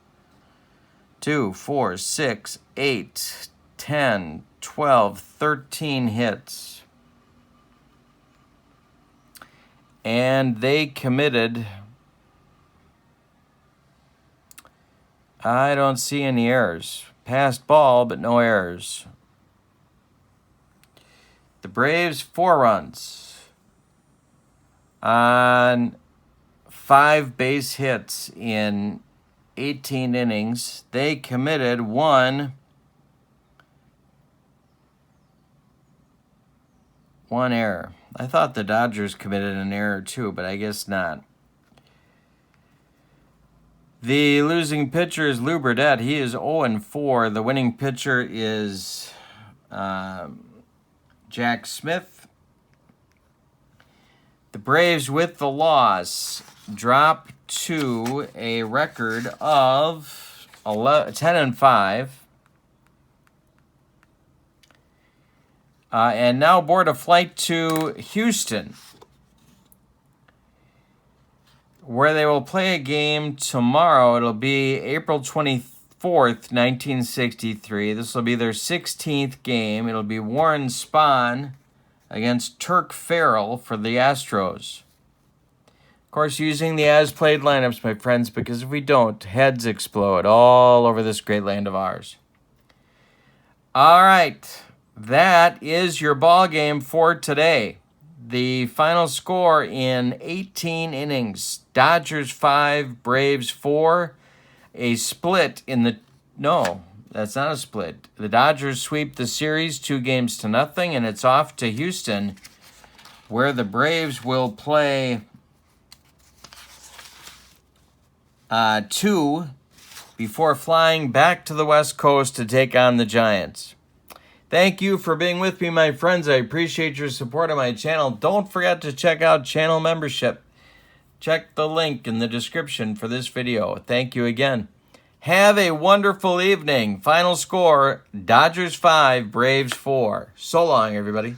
2, 4, 6, 8, 10, 12, 13 hits. And they committed, I don't see any errors. Passed ball, but no errors. The Braves, 4 runs on 5 base hits in 18 innings. They committed one error. I thought the Dodgers committed an error too, but I guess not. The losing pitcher is Lou Burdette. He is 0-4. The winning pitcher is Jack Smith. The Braves, with the loss, drop to a record of 10-5. And now board a flight to Houston, where they will play a game tomorrow. It'll be April 24th, 1963. This will be their 16th game. It'll be Warren Spahn against Turk Farrell for the Astros. Of course, using the as-played lineups, my friends, because if we don't, heads explode all over this great land of ours. All right, that is your ball game for today. The final score in 18 innings, Dodgers 5, Braves 4. A split in the... No, that's not a split. The Dodgers sweep the series 2-0, and it's off to Houston, where the Braves will play 2 before flying back to the West Coast to take on the Giants. Thank you for being with me, my friends. I appreciate your support of my channel. Don't forget to check out channel membership. Check the link in the description for this video. Thank you again. Have a wonderful evening. Final score, Dodgers 5, Braves 4. So long, everybody.